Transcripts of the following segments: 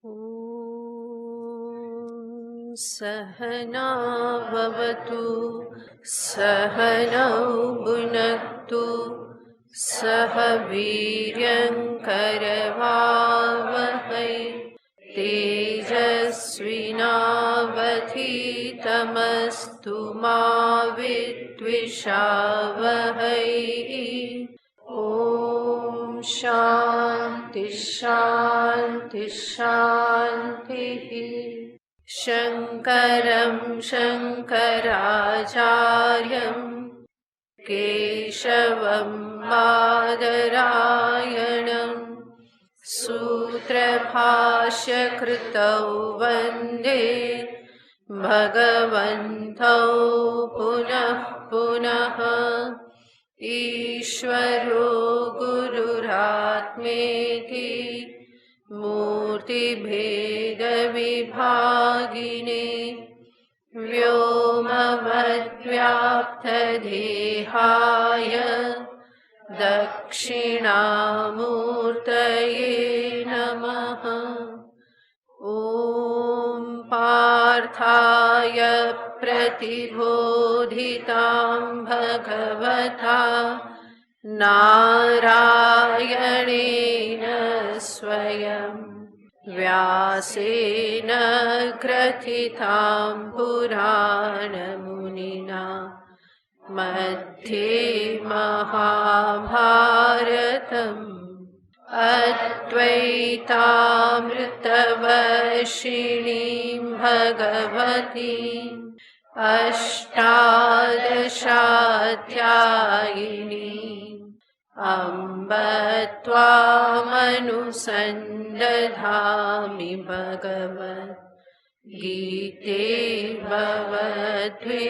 ॐ सहना भवतु सहनौ भुनक्तु सह वीर्यङ्करवावहै तेजस्विनावधीतमस्तु मा विद्विषावहै। ॐ शान्ति शान्ति शान्तिः। शङ्करं शङ्कराचार्यं केशवं बादरायणं सूत्रभाष्यकृतौ वन्दे भगवन्तौ पुनः पुनः। ईश्वरो गुरुरात्मेति मूर्तिभेदविभागिने व्योमवद्व्याप्तदेहाय दक्षिणामूर्तये नमः। ॐ पार्थाय प्रतिबोधितां भगवता नारायणेन स्वयं व्यासेन ग्रथितां पुराणमुनिना मध्ये महाभारतम् अद्वैतामृतवर्षिणीं भगवतीम् अष्टादशाध्यायिनीम् अम्ब त्वामनुसन्दधामि भगवद्गीते भवद्वेषिणी।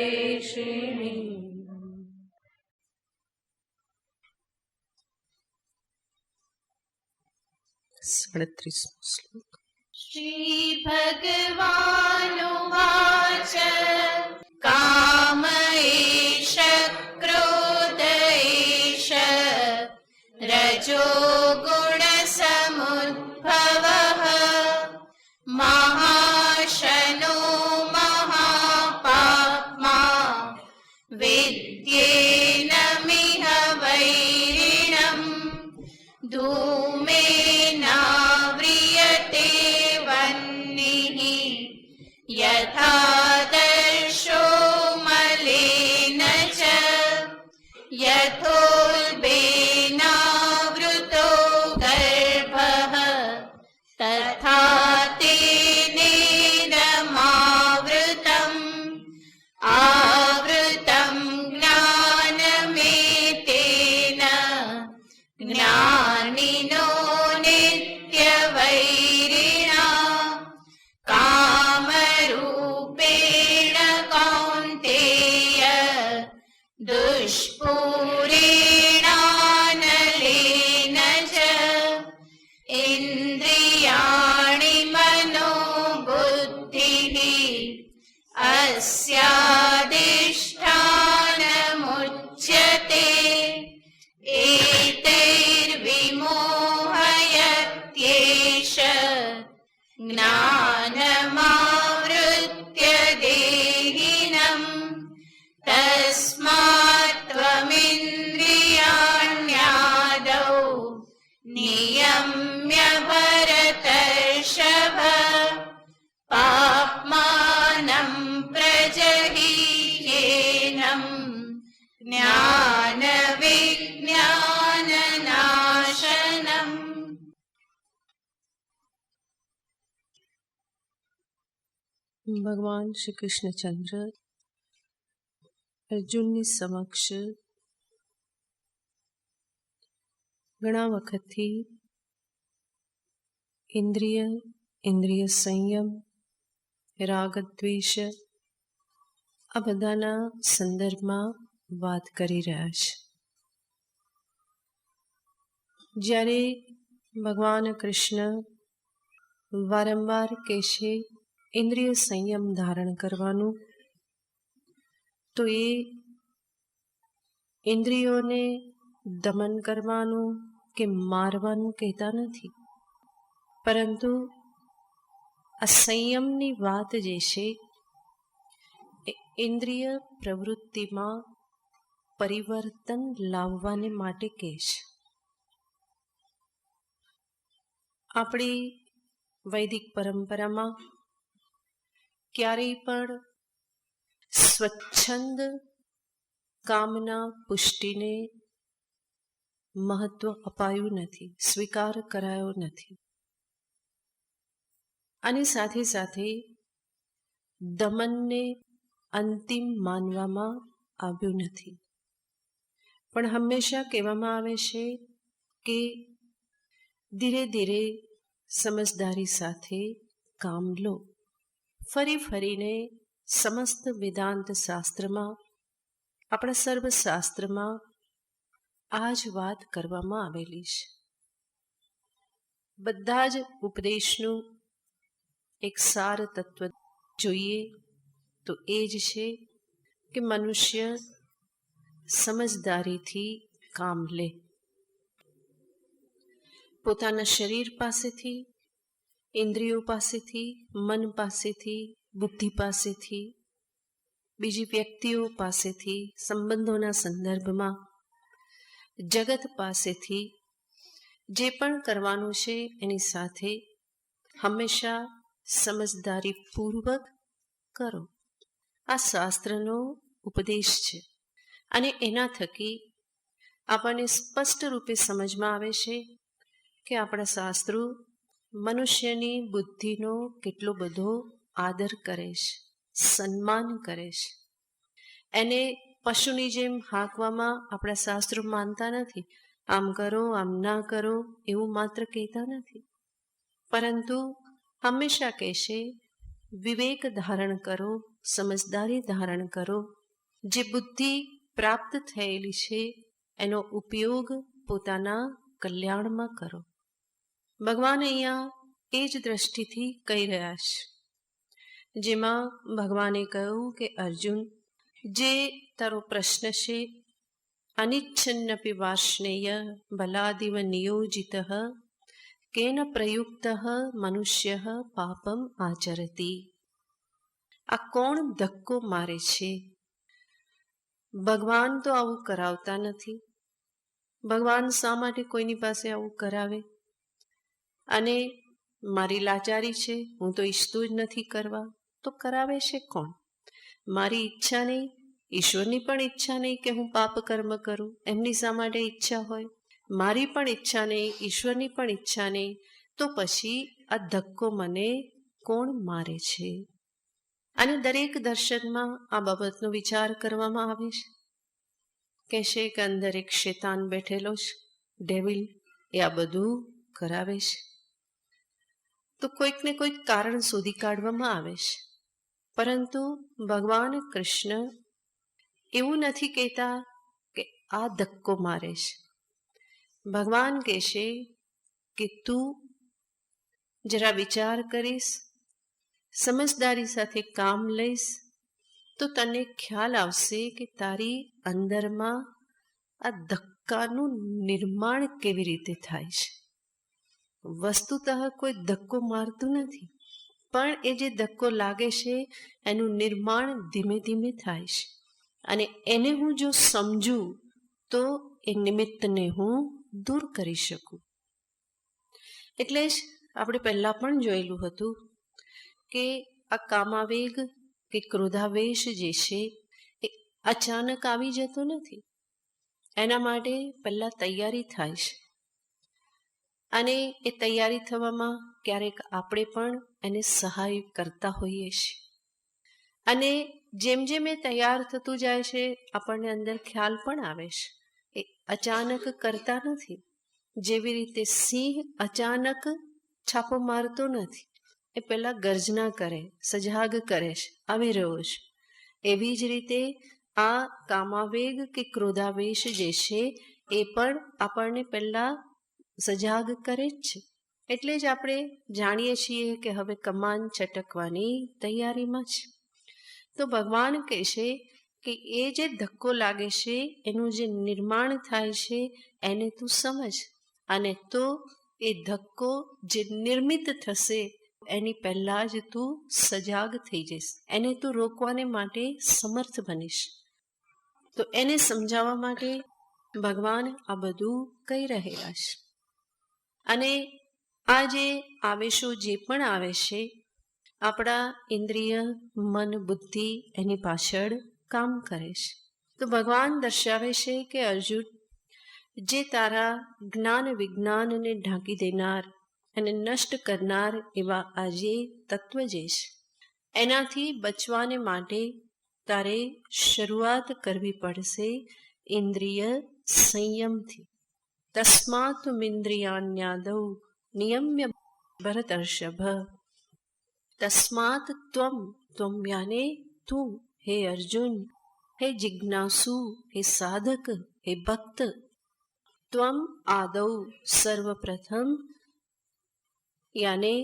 37 श्लोक। श्री भगवानुवाच काम एष क्रोध एष रजो गुणसमुद्भवः महाशनो महापाप्मा विद्येनमिह वैरिणम् धूमेनाव्रियते वह्निः यथादर्शो मलेन च यथोल्बेनावृतो गर्भः तथा तेनेदमावृतम् आवृतं ज्ञानमेतेन ज्ञानिनो नित्यवैरिणा कामरूपेण कौन्तेय दुष्पूरेणानलेन च इन्द्रियाणि मनोबुद्धिः अस्याधिष्ठानमुच्यते एतैर्विमोहयत्येष ज्ञानमावृत्य देहिनम् तस्मात् त्वमिन्द्रियाण्यादौ नियम्य भरतर्षभ पाप्मानं प्रजहीह्येनम् ज्ञानविज्ञाननाशनम्। भगवान श्री कृष्णचंद्र अर्जुन ની સમક્ષ ઘણા વખતથી ઇન્દ્રિય સંયમ, રાગ દ્વેષ આ બધાના સંદર્ભમાં વાત કરી રહ્યા છે। જ્યારે ભગવાન કૃષ્ણ વારંવાર કહેશે ઇન્દ્રિય સંયમ ધારણ કરવાનું, તો એ ઇન્દ્રિયોને દમન કરવાનું કે મારવાનું કહેતા નથી, પરંતુ આ સંયમની વાત જે છે એ ઇન્દ્રિય પ્રવૃત્તિમાં પરિવર્તન લાવવાને માટે કહે છે. આપણી વૈદિક પરંપરામાં ક્યારેય પણ સ્વચ્છંદ કામના પુષ્ટિને મહત્વ અપાયું નથી, સ્વીકાર કરાયો નથી. અને સાથે સાથે દમનને અંતિમ માનવામાં આવ્યું નથી. પણ હંમેશા કહેવામાં આવે છે કે ધીરે ધીરે સમજદારી સાથે કામ લો. ફરી ફરીને સમસ્ત વેદાંત શાસ્ત્રમાં, આપણા સર્વશાસ્ત્રમાં આ જ વાત કરવામાં આવેલી છે. બધા જ ઉપદેશનું એક સાર તત્વ જોઈએ તો એ જ છે કે મનુષ્ય સમજદારીથી કામ લે. પોતાના શરીર પાસેથી, ઇન્દ્રિયો પાસેથી, મન પાસેથી, બુદ્ધિ પાસેથી, બીજી વ્યક્તિઓ પાસેથી, સંબંધોના સંદર્ભમાં, જગત પાસેથી જે પણ કરવાનું છે એની સાથે હંમેશા સમજદારીપૂર્વક કરો. આ શાસ્ત્રનો ઉપદેશ છે. અને એના થકી આપણને સ્પષ્ટ રૂપે સમજમાં આવે છે કે આપણા શાસ્ત્રો મનુષ્યની બુદ્ધિનો કેટલો બધો આદર કરે છે, સન્માન કરે છે. એને પશુની જેમ હાંકવામાં આપણા શાસ્ત્રો માનતા નથી. આમ કરો, આમ ના કરો એવું માત્ર કહેતા નથી, પરંતુ હંમેશા કહેશે વિવેક ધારણ કરો, સમજદારી ધારણ કરો. જે બુદ્ધિ પ્રાપ્ત થયેલી છે એનો ઉપયોગ પોતાના કલ્યાણમાં કરો. ભગવાન અહીંયા એ જ દ્રષ્ટિથી કહી રહ્યા છે, જેમાં ભગવાને કહ્યું કે અર્જુન, જે તારો પ્રશ્ન છે, અનિચ્છન્નપી વાર્ષ્ણેય બલાદિવ નિયોજિત કેન પ્રયુક્ત મનુષ્ય પાપમ આચરતી. આ કોણ ધક્કો મારે છે? ભગવાન તો આવું કરાવતા નથી. ભગવાન શા માટે કોઈની પાસે આવું કરાવે? અને મારી લાચારી છે, હું તો ઈચ્છતું જ નથી કરવા, તો કરાવે છે કોણ? મારી ઈચ્છા નહીં, ઈશ્વરની પણ ઈચ્છા નહીં કે હું પાપ કર્મ કરું. એમની શા માટે ઈચ્છા હોય? મારી પણ ઈચ્છા નહીં, ઈશ્વરની પણ ઈચ્છા નહીં, તો પછી આ ધક્કો મને કોણ મારે છે? અને દરેક દર્શનમાં આ બાબતનો વિચાર કરવામાં આવે છે. કહેશે કે અંદર એક શેતાન બેઠેલો છે, ડેવિલ, એ આ બધું કરાવે છે. તો કોઈક ને કોઈક કારણ શોધી કાઢવામાં આવે છે. પરંતુ ભગવાન કૃષ્ણ એવું નથી કહેતા કે આ ધક્કો મારે છે. ભગવાન કહેશે કે તું જરા વિચાર કરીશ, સમજદારી સાથે કામ લઈશ, તો તને ખ્યાલ આવશે કે તારી અંદરમાં આ ધક્કાનું નિર્માણ કેવી રીતે થાય છે. વસ્તુતઃ કોઈ ધક્કો મારતું નથી, પણ એ જે ધક્કો લાગે છે એનું નિર્માણ ધીમે ધીમે થાય છે. અને એને હું જો સમજું તો એ નિમિત્તને હું દૂર કરી શકું. એટલે જ આપણે પહેલાં પણ જોયેલું હતું કે આ કામાવેગ કે ક્રોધાવેશ જે છે એ અચાનક આવી જતો નથી. એના માટે પહેલાં તૈયારી થાય છે. અને એ તૈયારી થવામાં ક્યારેક આપણે પણ એને સહાય કરતા હોઈએ છીએ. અને જેમ જેમ એ તૈયાર થતું જાય છે આપણને અંદર ખ્યાલ પણ આવે છે. એ અચાનક કરતા નથી. જેવી રીતે સિંહ અચાનક છાપો મારતો નથી, એ પહેલાં ગર્જના કરે, સજાગ કરે છે, આવી રહ્યો છે. એવી જ રીતે આ કામાવેગ કે ક્રોધાવેશ જે છે એ પણ આપણને પહેલાં સજાગ કરે જ છે. એટલે જ આપણે જાણીએ છીએ કે હવે કમાન છટકવાની તૈયારીમાં છે. તો ભગવાન કહેશે કે એ જે ધક્કો લાગે છે એનું જે નિર્માણ થાય છે એને તું સમજ, અને તો એ ધક્કો જે નિર્મિત થશે એની પહેલા જ તું સજાગ થઈ જઈશ, એને તું રોકવાને માટે સમર્થ બનીશ. તો એને સમજાવવા માટે ભગવાન આ બધું કહી રહેલા છે. અને આ જે આવેશો જે પણ આવે છે, આપણા ઇન્દ્રિય, મન, બુદ્ધિ એની પાછળ કામ કરે છે. તો ભગવાન દર્શાવે છે કે અર્જુન, જે તારા જ્ઞાન વિજ્ઞાનને ઢાંકી દેનાર અને નષ્ટ કરનાર એવા આ જે તત્વ જે છે, એનાથી બચવાને માટે તારે શરૂઆત કરવી પડશે ઇન્દ્રિય સંયમથી. તસ્માત ઇન્દ્રિયાણ્યાદૌ નિયમ્ય ભરતર્ષભ. તસ્માત ત્વમ યાને તું, હે અર્જુન, હે જિજ્ઞાસુ, હે સાધક, હે ભક્ત, ત્વમ આદૌ સર્વપ્રથમ, યાને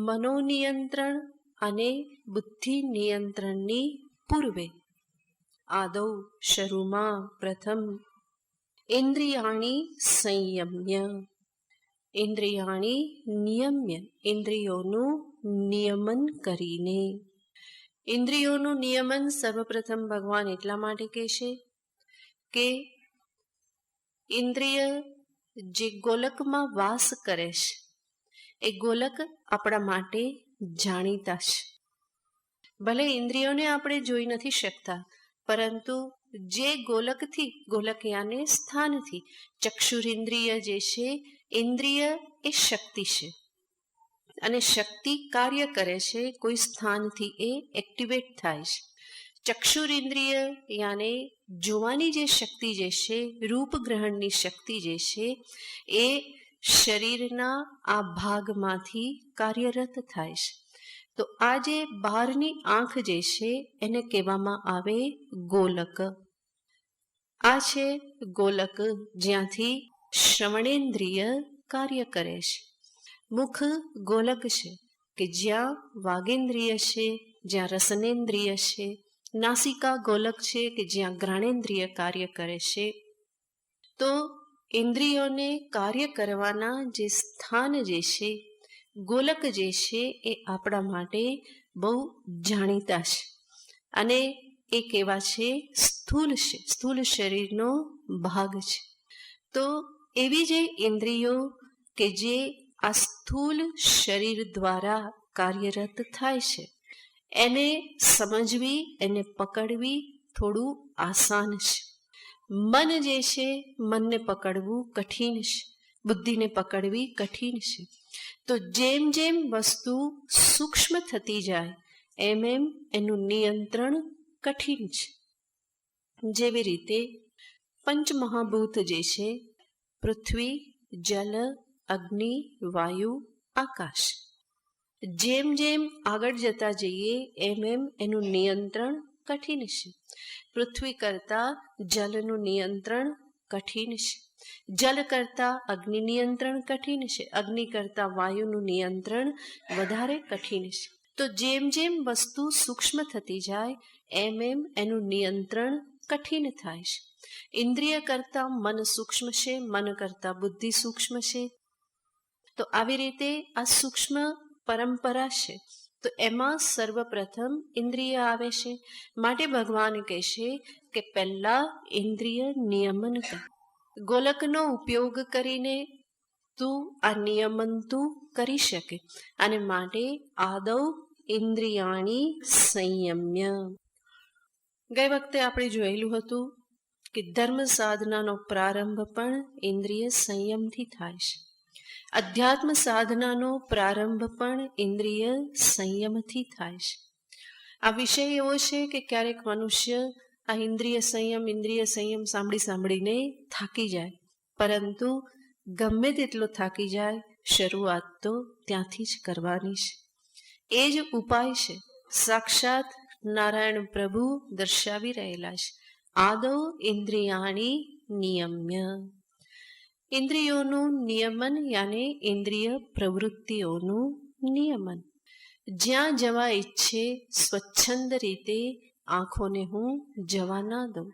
મનોનિયંત્રણ અને બુદ્ધિ નિયંત્રણની પૂર્વે, આદૌ શરૂમાં પ્રથમ, ઇન્દ્રિયાણી સંયમ્ય, ઇન્દ્રિયાણી નિયમ્ય, ઇન્દ્રિયોનું નિયમન કરીને. ઇન્દ્રિયોનું નિયમન સર્વપ્રથમ ભગવાન એટલા માટે કહેશે કે ઇન્દ્રિય જે ગોલકમાં વાસ કરે છે, એ ગોલક આપણા માટે જાણીતા છે. ભલે ઇન્દ્રિયોને આપણે જોઈ નથી શકતા, પરંતુ જે ગોલકથી, ગોલક યાને સ્થાનથી, ચક્ષુરિન્દ્રિય જે છે, ઇન્દ્રિય એ શક્તિ છે અને શક્તિ કાર્ય કરે છે, કોઈ સ્થાનથી એ એક્ટિવેટ થાય છે. ચક્ષુરિન્દ્રિય યાને જોવાની જે શક્તિ જે છે, રૂપ ગ્રહણની શક્તિ જે છે, એ શરીરના આ ભાગમાંથી કાર્યરત થાય છે. તો આ જે બહારની આંખ જે છે એને કહેવામાં આવે ગોલક. આ છે ગોલક, જ્યાંથી શ્રવણેન્દ્રિય કાર્ય કરે છે. મુખ ગોલક છે કે જ્યાં વાગેન્દ્રિય છે, જ્યાં રસનેન્દ્રિય છે. નાસિકા ગોલક છે કે જ્યાં ઘ્રાણેન્દ્રિય કાર્ય કરે છે. તો ઇન્દ્રિયોને કાર્ય કરવાના જે સ્થાન જે છે, ગોલક જે છે, એ આપણા માટે બહુ જાણીતા છે અને એ કેવા છે, સ્થૂલ છે, સ્થૂલ શરીરનો ભાગ છે. તો એવી જે ઇન્દ્રિયો કે જે આ સ્થૂલ શરીર દ્વારા કાર્યરત થાય છે, એને સમજવી, એને પકડવી થોડું આસાન છે. મન જે છે, મનને પકડવું કઠિન છે, બુદ્ધિને પકડવી કઠિન છે. તો જેમ જેમ વસ્તુ સૂક્ષ્મ થતી જાય એમ એમ એનું નિયંત્રણ કઠિન છે. જેવી રીતે પંચમહાભૂત જે છે, પૃથ્વી, જલ, અગ્નિ, વાયુ, આકાશ, જેમ જેમ આગળ જતા જઈએ એમ એમ એનું નિયંત્રણ કઠિન છે. પૃથ્વી કરતા જલનું નિયંત્રણ કઠિન છે, જલ કરતા અગ્નિ નિયંત્રણ કઠિન છે, અગ્નિ કરતા વાયુનું નિયંત્રણ વધારે કઠિન છે. તો જેમ જેમ વસ્તુ સૂક્ષ્મ થતી જાય એમ એમ એનું નિયંત્રણ કઠિન થાય છે. ઇન્દ્રિય કરતા મન સૂક્ષ્મ છે, મન કરતા બુદ્ધિ સૂક્ષ્મ છે. તો આવી રીતે આ સૂક્ષ્મ પરંપરા છે. તો એમાં સર્વપ્રથમ ઇન્દ્રિય આવે છે. માટે ભગવાન કહેશે કે પહેલા ઇન્દ્રિય નિયમન કર. ગોલકનો ઉપયોગ કરીને તું આ નિયમન તું કરી શકે, અને માટે આદૌ ઇન્દ્રિયાણી સંયમ્ય. ગઈ વખતે આપણે જોયેલું હતું કે ધર્મ સાધનાનો પ્રારંભ પણ ઇન્દ્રિય સંયમથી થાય છે. અધ્યાત્મ સાધનાનો પ્રારંભ પણ ઇન્દ્રિય સંયમથી થાય છે. આ વિષય એવો છે કે ક્યારેક મનુષ્ય આ ઇન્દ્રિય સંયમ સાંભળીને થાકી જાય, પરંતુ ગમે તેટલો થાકી જાય, શરૂઆત તો ત્યાંથી જ કરવાની છે. એ જ ઉપાય છે, સાક્ષાત નારાયણ પ્રભુ દર્શાવી રહેલા છે. આદૌ ઇન્દ્રિયાણી નિયમ્ય. ઇન્દ્રિયોનું નિયમન યાને ઇન્દ્રિય પ્રવૃત્તિઓનું નિયમન. જ્યાં જવા ઈચ્છે સ્વચ્છંદ રીતે આંખોને હું જવા ના દઉં,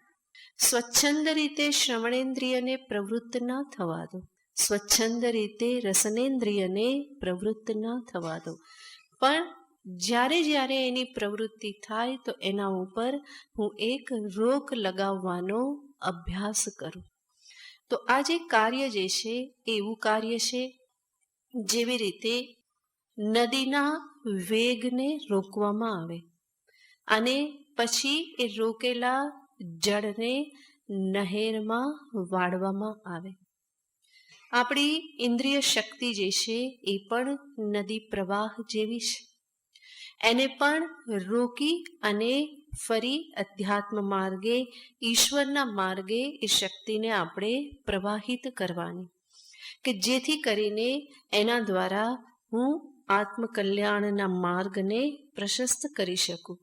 સ્વચ્છંદ રીતે શ્રવણેન્દ્રિયને પ્રવૃત્ત ના થવા દઉં. સ્વચ્છંદ રીતે રસનેન્દ્રિયને પ્રવૃત્ત ન થવા દો. પણ જ્યારે જ્યારે એની પ્રવૃત્તિ થાય તો એના ઉપર હું એક રોક લગાવવાનો અભ્યાસ કરું. તો આ જે કાર્ય જે છે એવું કાર્ય છે જેવી રીતે નદીના વેગને રોકવામાં આવે અને પછી એ રોકેલા જળને નહેરમાં વાળવામાં આવે. આપણી ઇન્દ્રિય શક્તિ જે છે એ પણ નદી પ્રવાહ જેવી છે. એને પણ રોકી અને ફરી અધ્યાત્મ માર્ગે, ઈશ્વરના માર્ગે એ શક્તિને આપણે પ્રવાહિત કરવાની, કે જેથી કરીને એના દ્વારા હું આત્મકલ્યાણના માર્ગને પ્રશસ્ત કરી શકું.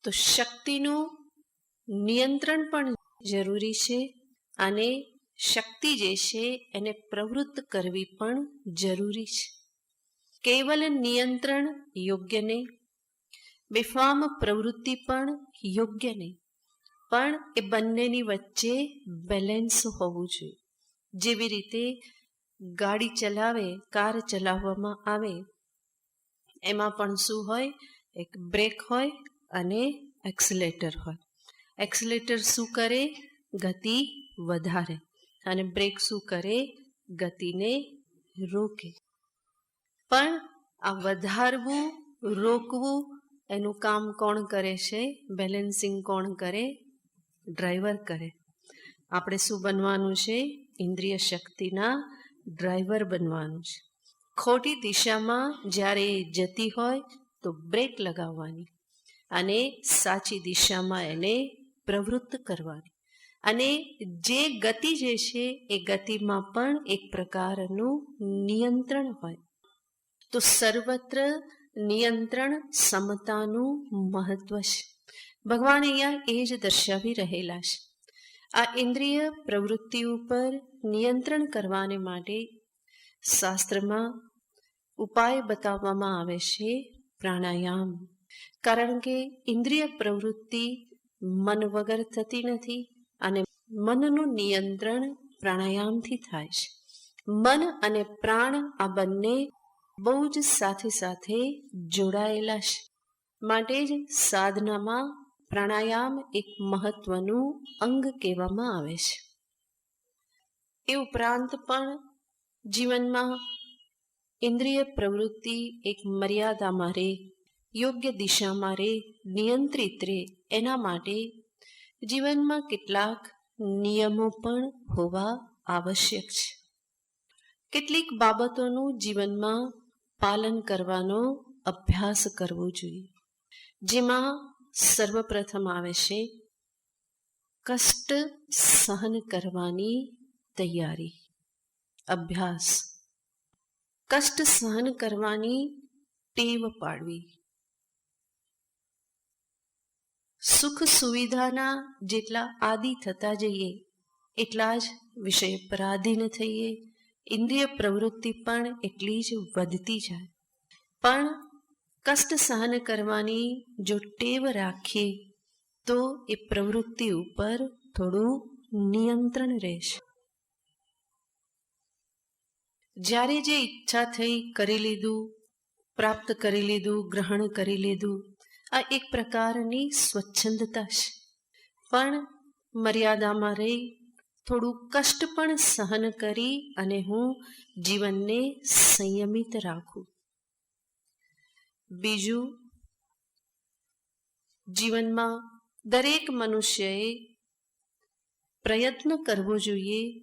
તો શક્તિનું નિયંત્રણ પણ જરૂરી છે અને શક્તિ જે છે એને પ્રવૃત્ત કરવી પણ જરૂરી છે. કેવલ નિયંત્રણ યોગ્ય નહીં, બેફામ પ્રવૃત્તિ પણ યોગ્ય નહીં, પણ એ બંનેની વચ્ચે બેલેન્સ હોવું જોઈએ. જેવી રીતે ગાડી ચલાવે, કાર ચલાવવામાં આવે, એમાં પણ શું હોય? એક બ્રેક હોય અને એક્સિલેટર હોય. એક્સિલેટર શું કરે? ગતિ વધારે. અને બ્રેક શું કરે? ગતિને રોકે. પણ આ વધારવું, રોકવું એનું કામ કોણ કરે છે? બેલેન્સિંગ કોણ કરે? ડ્રાઈવર કરે. આપણે શું બનવાનું છે? ઇન્દ્રિય શક્તિના ડ્રાઈવર બનવાનું છે. ખોટી દિશામાં જ્યારે જતી હોય તો બ્રેક લગાવવાની અને સાચી દિશામાં એને પ્રવૃત્ત કરવાની. અને જે ગતિ જે છે એ ગતિમાં પણ એક પ્રકારનું નિયંત્રણ હોય. તો સર્વત્ર નિયંત્રણ સમતાનું મહત્વ છે. ભગવાન અહીંયા એ જ દર્શાવી રહેલા છે. આ ઇન્દ્રિય પ્રવૃત્તિ ઉપર નિયંત્રણ કરવાને માટે શાસ્ત્રમાં ઉપાય બતાવવામાં આવે છે પ્રાણાયામ. કારણ કે ઇન્દ્રિય પ્રવૃત્તિ મન વગર થતી નથી અને મનનું નિયંત્રણ પ્રાણાયામથી થાય છે. મન અને પ્રાણ આ બંને બહુ જ સાથે સાથે જોડાયેલા છે. માટે જ સાધનામાં પ્રાણાયામ એક મહત્વનું અંગ કહેવામાં આવે છે. એ ઉપરાંત પણ જીવનમાં ઇન્દ્રિય પ્રવૃત્તિ એક મર્યાદામાં રહે, યોગ્ય દિશામાં રહે, નિયંત્રિત રહે, એના માટે જીવનમાં કેટલાક નિયમો પણ હોવા આવશ્યક છે. કેટલીક બાબતોનું જીવનમાં પાલન કરવાનો અભ્યાસ કરવો જોઈએ. જેમાં સર્વપ્રથમ આવે છે કષ્ટ સહન કરવાની તૈયારી, અભ્યાસ. કષ્ટ સહન કરવાની ટેવ પાડવી. સુખ સુવિધાના જેટલા આદિ થતા જઈએ એટલા જ વિષય પરાધીન થઈએ. ઇન્દ્રિય પ્રવૃત્તિ પણ એટલી જ વધતી જાય. પણ કષ્ટ સહન કરવાની જો ટેવ રાખીએ તો એ પ્રવૃત્તિ ઉપર થોડું નિયંત્રણ રહેશે. જ્યારે જે ઈચ્છા થઈ કરી લીધું, પ્રાપ્ત કરી લીધું, ગ્રહણ કરી લીધું, આ એક પ્રકારની સ્વચ્છંદતા છે. પણ મર્યાદામાં રહી થોડું કષ્ટ પણ સહન કરી અને હું જીવનને સંયમિત રાખું. બીજું, જીવનમાં દરેક મનુષ્યએ પ્રયત્ન કરવો જોઈએ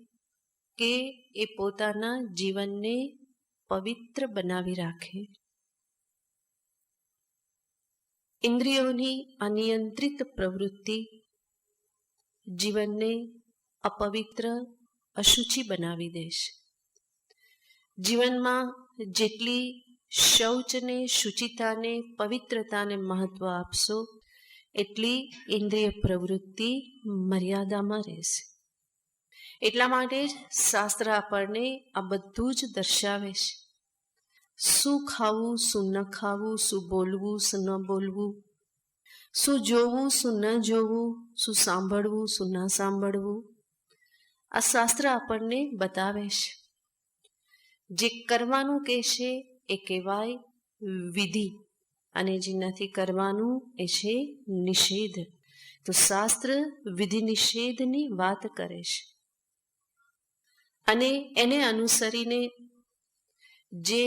કે એ પોતાના જીવનને પવિત્ર બનાવી રાખે. ઇન્દ્રિયોની અનિયંત્રિત પ્રવૃત્તિ જીવનને અપવિત્ર, અશુચિ બનાવી દેશે. જીવનમાં જેટલી શૌચને, શુચિતાને, પવિત્રતાને મહત્વ આપશો એટલી ઇન્દ્રિય પ્રવૃત્તિ મર્યાદામાં રહેશે. એટલા માટે જ શાસ્ત્ર આપણને આ બધું જ દર્શાવે છે. શું ખાવું, શું ન ખાવું, શું બોલવું, શું ન બોલવું, શું જોવું, શું ન જોવું, શું સાંભળવું, શું ન સાંભળવું, આ શાસ્ત્ર આપણને બતાવે છે. જે કરવાનું કહેશે એ કહેવાય વિધિ, અને જે નથી કરવાનું એ છે નિષેધ. તો શાસ્ત્ર વિધિ નિષેધની વાત કરે છે, અને એને અનુસરીને જે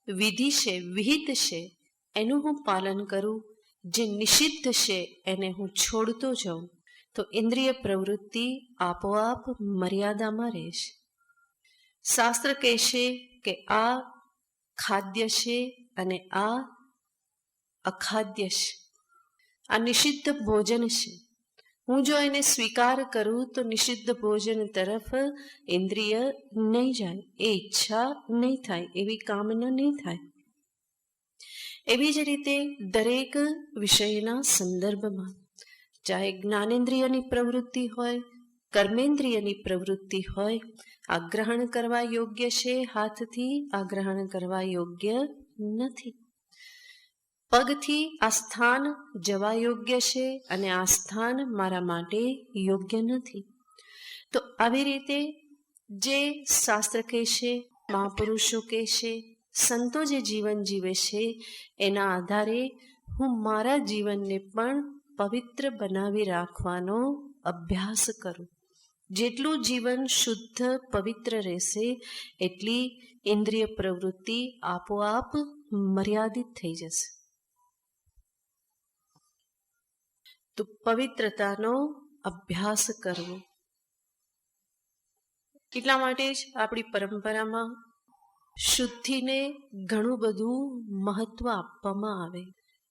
વિધિ છે, વિહિત છે, એનું હું પાલન કરું, જે નિષિદ્ધ છે એને હું છોડતો જાઉં, તો ઇન્દ્રિય પ્રવૃત્તિ આપોઆપ મર્યાદામાં રહેશે. શાસ્ત્ર કહેશે કે આ ખાદ્ય છે અને આ અખાદ્ય છે, આ નિષિદ્ધ ભોજન છે. હું જો એને સ્વીકાર કરું તો નિષિદ્ધ ભોજન તરફ ઇન્દ્રિય નહીં જાય, એ ઈચ્છા નહીં થાય, એવી કામના નહીં થાય. એવી જ રીતે દરેક વિષયના સંદર્ભમાં, ચાહે જ્ઞાનેન્દ્રિયની પ્રવૃત્તિ હોય, કર્મેન્દ્રિયની પ્રવૃત્તિ હોય, આ ગ્રહણ કરવા યોગ્ય છે હાથથી, આ ગ્રહણ કરવા યોગ્ય નથી. પગથી આ સ્થાન જવા યોગ્ય છે અને આ સ્થાન મારા માટે યોગ્ય નથી. તો આવી રીતે જે શાસ્ત્ર કહેશે, મહાપુરુષો કહેશે, સંતો જે જીવન જીવે છે, એના આધારે હું મારા જીવનને પણ પવિત્ર બનાવી રાખવાનો અભ્યાસ કરું. જેટલું જીવન શુદ્ધ પવિત્ર રહેશે એટલી ઇન્દ્રિય પ્રવૃત્તિ આપોઆપ મર્યાદિત થઈ જશે. તો પવિત્રતાનો અભ્યાસ કરવો. એટલા માટે જ આપણી પરંપરામાં શુદ્ધિને ઘણું બધું મહત્વ આપવામાં આવે.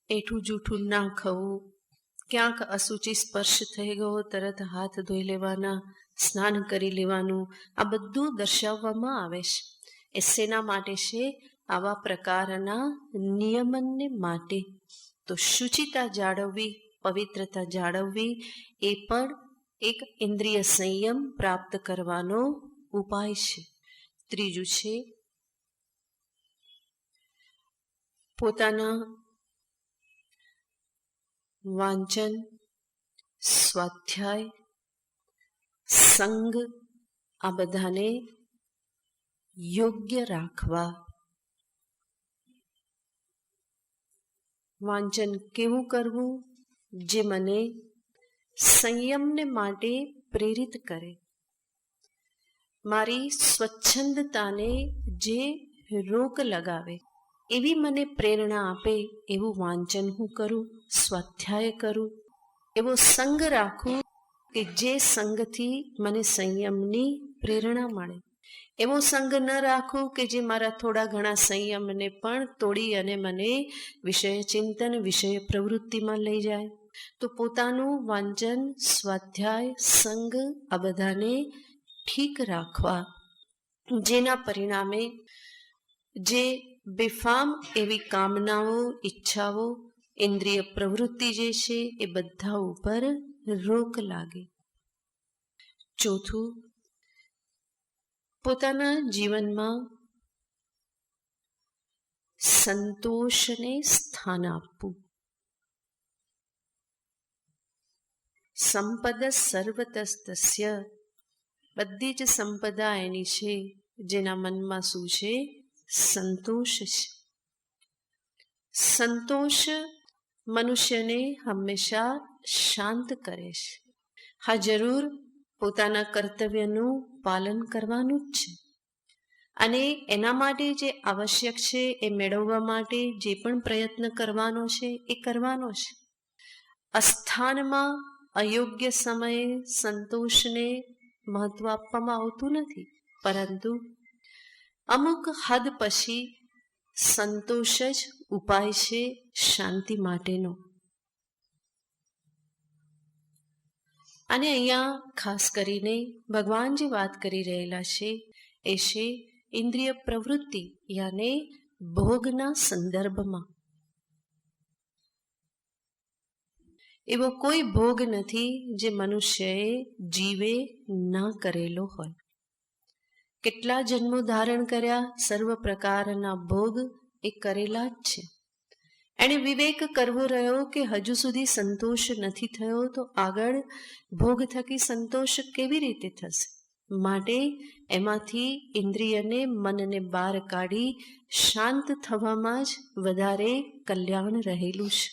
એઠું જૂઠું ના ખાવું, ક્યાંક અશુચિ સ્પર્શ થઈ ગયો તરત હાથ ધોઈ લેવાના, સ્નાન કરી લેવાનું, આ બધું દર્શાવવામાં આવે છે. એ શેના માટે છે? આવા પ્રકારના નિયમનને માટે. તો શુચિતા જાળવવી, પવિત્રતા જાળવવી એ પણ એક ઇન્દ્રિય સંયમ પ્રાપ્ત કરવાનો ઉપાય છે. ત્રીજું છે પોતાના વાંચન, સ્વાધ્યાય, સંગ આ બધાને યોગ્ય રાખવા. વાંચન કેવું કરવું? જે મને સંયમને માટે પ્રેરિત કરે, મારી સ્વચ્છંદતાને જે રોક લગાવે, એવી મને પ્રેરણા આપે એવું વાંચન હું કરું, સ્વાધ્યાય કરું. એવો સંગ રાખું કે જે સંગથી મને સંયમની પ્રેરણા મળે. એવો સંગ ન રાખું કે જે મારા થોડા ઘણા સંયમને પણ તોડી અને મને વિષય ચિંતન, વિષય પ્રવૃત્તિમાં લઈ જાય. તો પોતાનું વાંચન, સ્વાધ્યાય, સંગ આ બધાને ઠીક રાખવા, જેના પરિણામે જે બેફામ એવી કામનાઓ, ઈચ્છાઓ, ઇન્દ્રિય પ્રવૃત્તિ જે છે એ બધા ઉપર રોક લાગે. ચોથું, પોતાના જીવનમાં સંતોષને સ્થાન આપવું. સંપદ સર્વતસ્તસ્ય, બધી જ સંપદા એની છે જેના મનમાં શું છે? સંતોષ છે. સંતોષ મનુષ્યને હંમેશા શાંત કરે છે. હા, જરૂર પોતાના કર્તવ્યનું પાલન કરવાનું જ છે, અને એના માટે જે આવશ્યક છે એ મેળવવા માટે જે પણ પ્રયત્ન કરવાનો છે એ કરવાનો છે. અસ્થાનમાં અયોગ્ય સમયે સંતોષને મહત્વ આપવામાં આવતું નથી, પરંતુ અમુક હદ પછી સંતોષ જ ઉપાય છે શાંતિ માટેનો. અને અહીંયા ખાસ કરીને ભગવાન જે વાત કરી રહેલા છે એ છે ઇન્દ્રિય પ્રવૃત્તિ, યાને ભોગના સંદર્ભમાં. એવો કોઈ ભોગ નથી જે મનુષ્યએ જીવે ના કરેલો હોય. કેટલા જન્મો ધારણ કર્યા, સર્વ પ્રકારના ભોગ એ કરેલા જ છે. એણે વિવેક કરવો રહ્યો કે હજુ સુધી સંતોષ નથી થયો, તો આગળ ભોગ થકી સંતોષ કેવી રીતે થશે? માટે એમાંથી ઇન્દ્રિયને મનને બહાર કાઢી શાંત થવામાં જ વધારે કલ્યાણ રહેલું છે.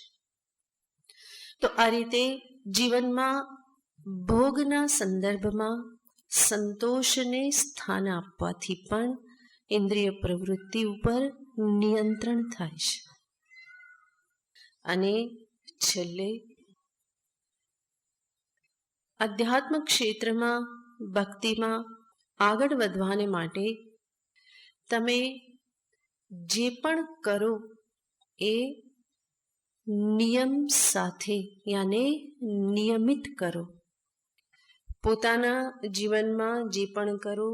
તો આ રીતે જીવનમાં ભોગના સંદર્ભમાં સંતોષને સ્થાન આપવાથી પણ ઇન્દ્રિય પ્રવૃત્તિ ઉપર નિયંત્રણ થાય છે. અને છેલ્લે અધ્યાત્મ ક્ષેત્રમાં ભક્તિમાં આગળ વધવાને માટે તમે જે પણ કરો એ નિયમ સાથે યાને નિયમિત કરો. પોતાના જીવનમાં જે પણ કરો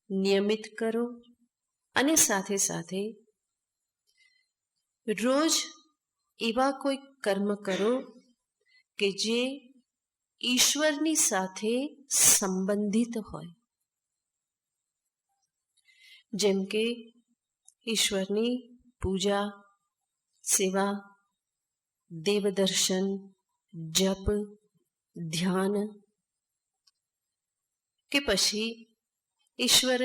નિયમિત કરો અને સાથે સાથે રોજ એવા કોઈ કર્મ કરો કે જે ઈશ્વરની સાથે સંબંધિત હોય. જેમ કે ઈશ્વરની પૂજા, સેવા, દેવદર્શન, જપ, ધ્યાન કે પછી ઈશ્વર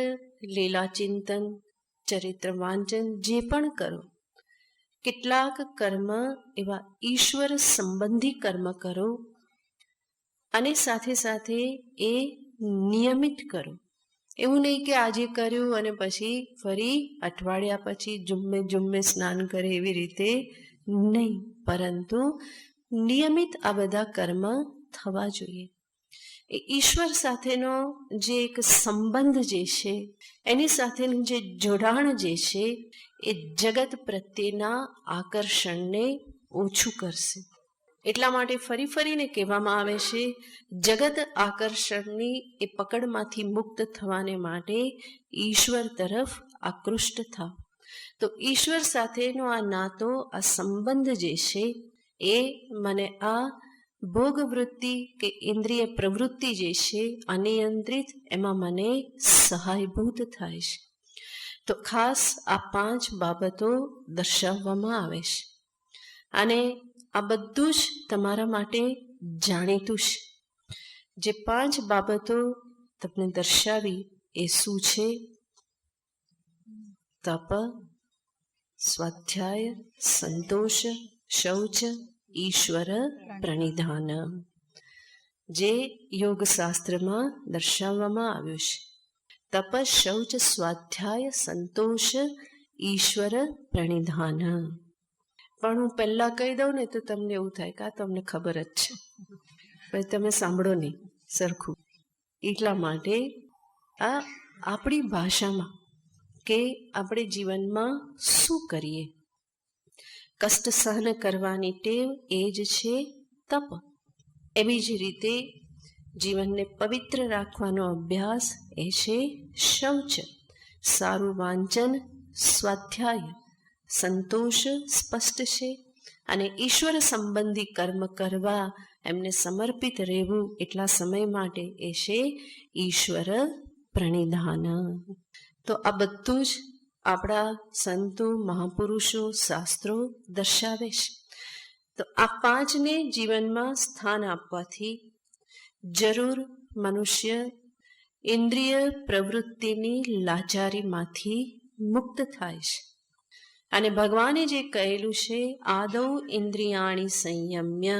લીલા ચિંતન, ચરિત્ર વાંચન જે પણ કરો, કેટલાક કર્મ એવા ઈશ્વર સંબંધી કર્મ કરો અને સાથે સાથે એ નિયમિત કરો. એવું નહીં કે આજે કર્યું અને પછી ફરી અઠવાડિયા પછી જુમ્મે સ્નાન કરે એવી રીતે નહીં, પરંતુ નિયમિત આ બધા કર્મ થવા જોઈએ. એ ઈશ્વર સાથેનો જે એક સંબંધ જે છે, એની સાથેનું જે જોડાણ જે છે એ જગત પ્રત્યેના આકર્ષણને ઓછું કરશે. એટલા માટે ફરી ફરીને કહેવામાં આવે છે, જગત આકર્ષણની એ પકડમાંથી મુક્ત થવાને માટે ઈશ્વર તરફ આકૃષ્ટ થાવ. તો ઈશ્વર સાથેનો આ નાતો, આ સંબંધ જે છે એ મને આ ભોગવૃત્તિ કે ઇન્દ્રિય પ્રવૃત્તિ જે છે અનિયંત્રિત એમાં મને સહાયભૂત થાય છે. તો ખાસ આ 5 બાબતો દર્શાવવામાં આવે છે અને આ બધું જ તમારા માટે જાણીતું છે. જે 5 બાબતો તમને દર્શાવી એ શું છે? તપ, સ્વાધ્યાય, સંતોષ, શૌચ, ઈશ્વર પ્રણિધાન, જે યોગશાસ્ત્રમાં દર્શાવવામાં આવ્યું છે. તપ, શૌચ, સ્વાધ્યાય, સંતોષ, ઈશ્વર પ્રણિધાન. પણ હું પહેલા કહી દઉં ને તો તમને એવું થાય કે આ તમને ખબર જ છે, પછી તમે સાંભળો નહીં સરખું. એટલા માટે આ આપણી ભાષામાં કે આપણે જીવનમાં શું કરીએ, કષ્ટ સહન કરવાની ટેવ એ જ છે તપ. એવી જ રીતે જીવનને પવિત્ર રાખવાનો અભ્યાસ એ છે શૌચ, સારું વાંચન, સ્વાધ્યાય, સંતોષ સ્પષ્ટ છે અને ઈશ્વર સંબંધી કર્મ કરવા, એમને સમર્પિત રહેવું એટલા સમય માટે એ છે ઈશ્વર પ્રણિધાન. તો આ બધું જ આપણા સંતો, મહાપુરુષો, શાસ્ત્રો દર્શાવે છે. તો આ 5ને જીવનમાં સ્થાન આપવાથી જરૂર મનુષ્ય ઇન્દ્રિય પ્રવૃત્તિની લાચારીમાંથી મુક્ત થાય છે. અને ભગવાને જે કહેલું છે આદૌ ઇન્દ્રિયાણી સંયમ્ય,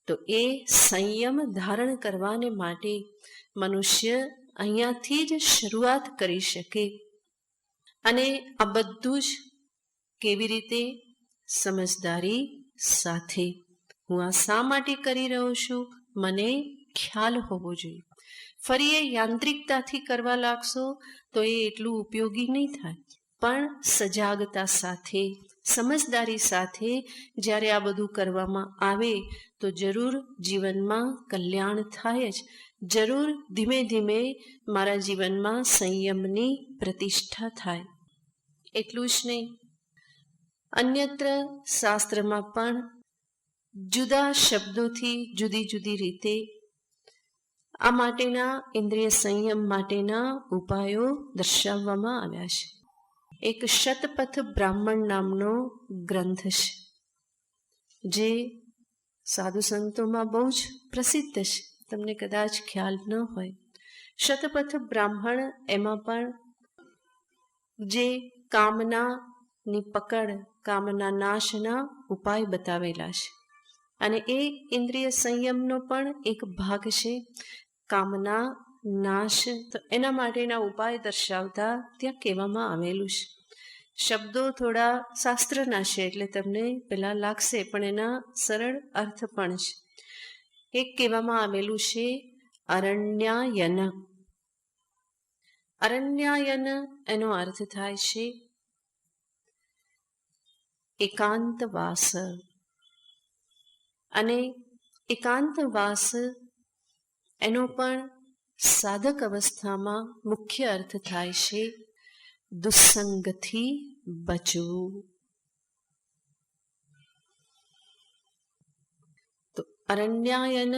તો એ સંયમ ધારણ કરવાને માટે મનુષ્ય અહીંયાથી જ શરૂઆત કરી શકે. અને આ બધું જ કેવી રીતે? સમજદારી સાથે. હું આ શા માટે કરી રહ્યો છું મને ખ્યાલ હોવો જોઈએ. ફરી એ યાંત્રિકતાથી કરવા લાગશો તો એ એટલું ઉપયોગી નહીં થાય. પણ સજાગતા સાથે, સમજદારી સાથે જ્યારે આ બધું કરવામાં આવે તો જરૂર જીવનમાં કલ્યાણ થાય જ. જરૂર ધીમે ધીમે મારા જીવનમાં સંયમની પ્રતિષ્ઠા થાય. એટલું જ નહીં, અન્યત્ર શાસ્ત્રમાં પણ જુદા શબ્દોથી જુદી જુદી રીતે આ માટેના ઇન્દ્રિય સંયમ માટેના ઉપાયો દર્શાવવામાં આવ્યા છે. એક શતપથ બ્રાહ્મણ નામનો ગ્રંથ છે, જે સાધુ સંતોમાં બહુ જ પ્રસિદ્ધ છે. તમને કદાચ ખ્યાલ ન હોય. શતપથ બ્રાહ્મણ એમાં પણ જે કામનાની પકડ, કામના નાશના ઉપાય બતાવેલા છે. અને એ ઇન્દ્રિય સંયમનો પણ એક ભાગ છે. કામના નાશ, તો એના માટેના ઉપાય દર્શાવતા ત્યાં કહેવામાં આવેલું છે. શબ્દો થોડા શાસ્ત્રના છે એટલે તમને પેલા લાગશે, પણ એના સરળ અર્થ પણ છે. એક કહેવામાં આવેલું છે અરણ્યાયન. અરણ્યાયન એનો અર્થ થાય છે એકાંતવાસ. અને એકાંતવાસ એનો પણ સાધક અવસ્થામાં મુખ્ય અર્થ થાય છે દુસ્સંગથી બચવું. તો અરણ્યાયન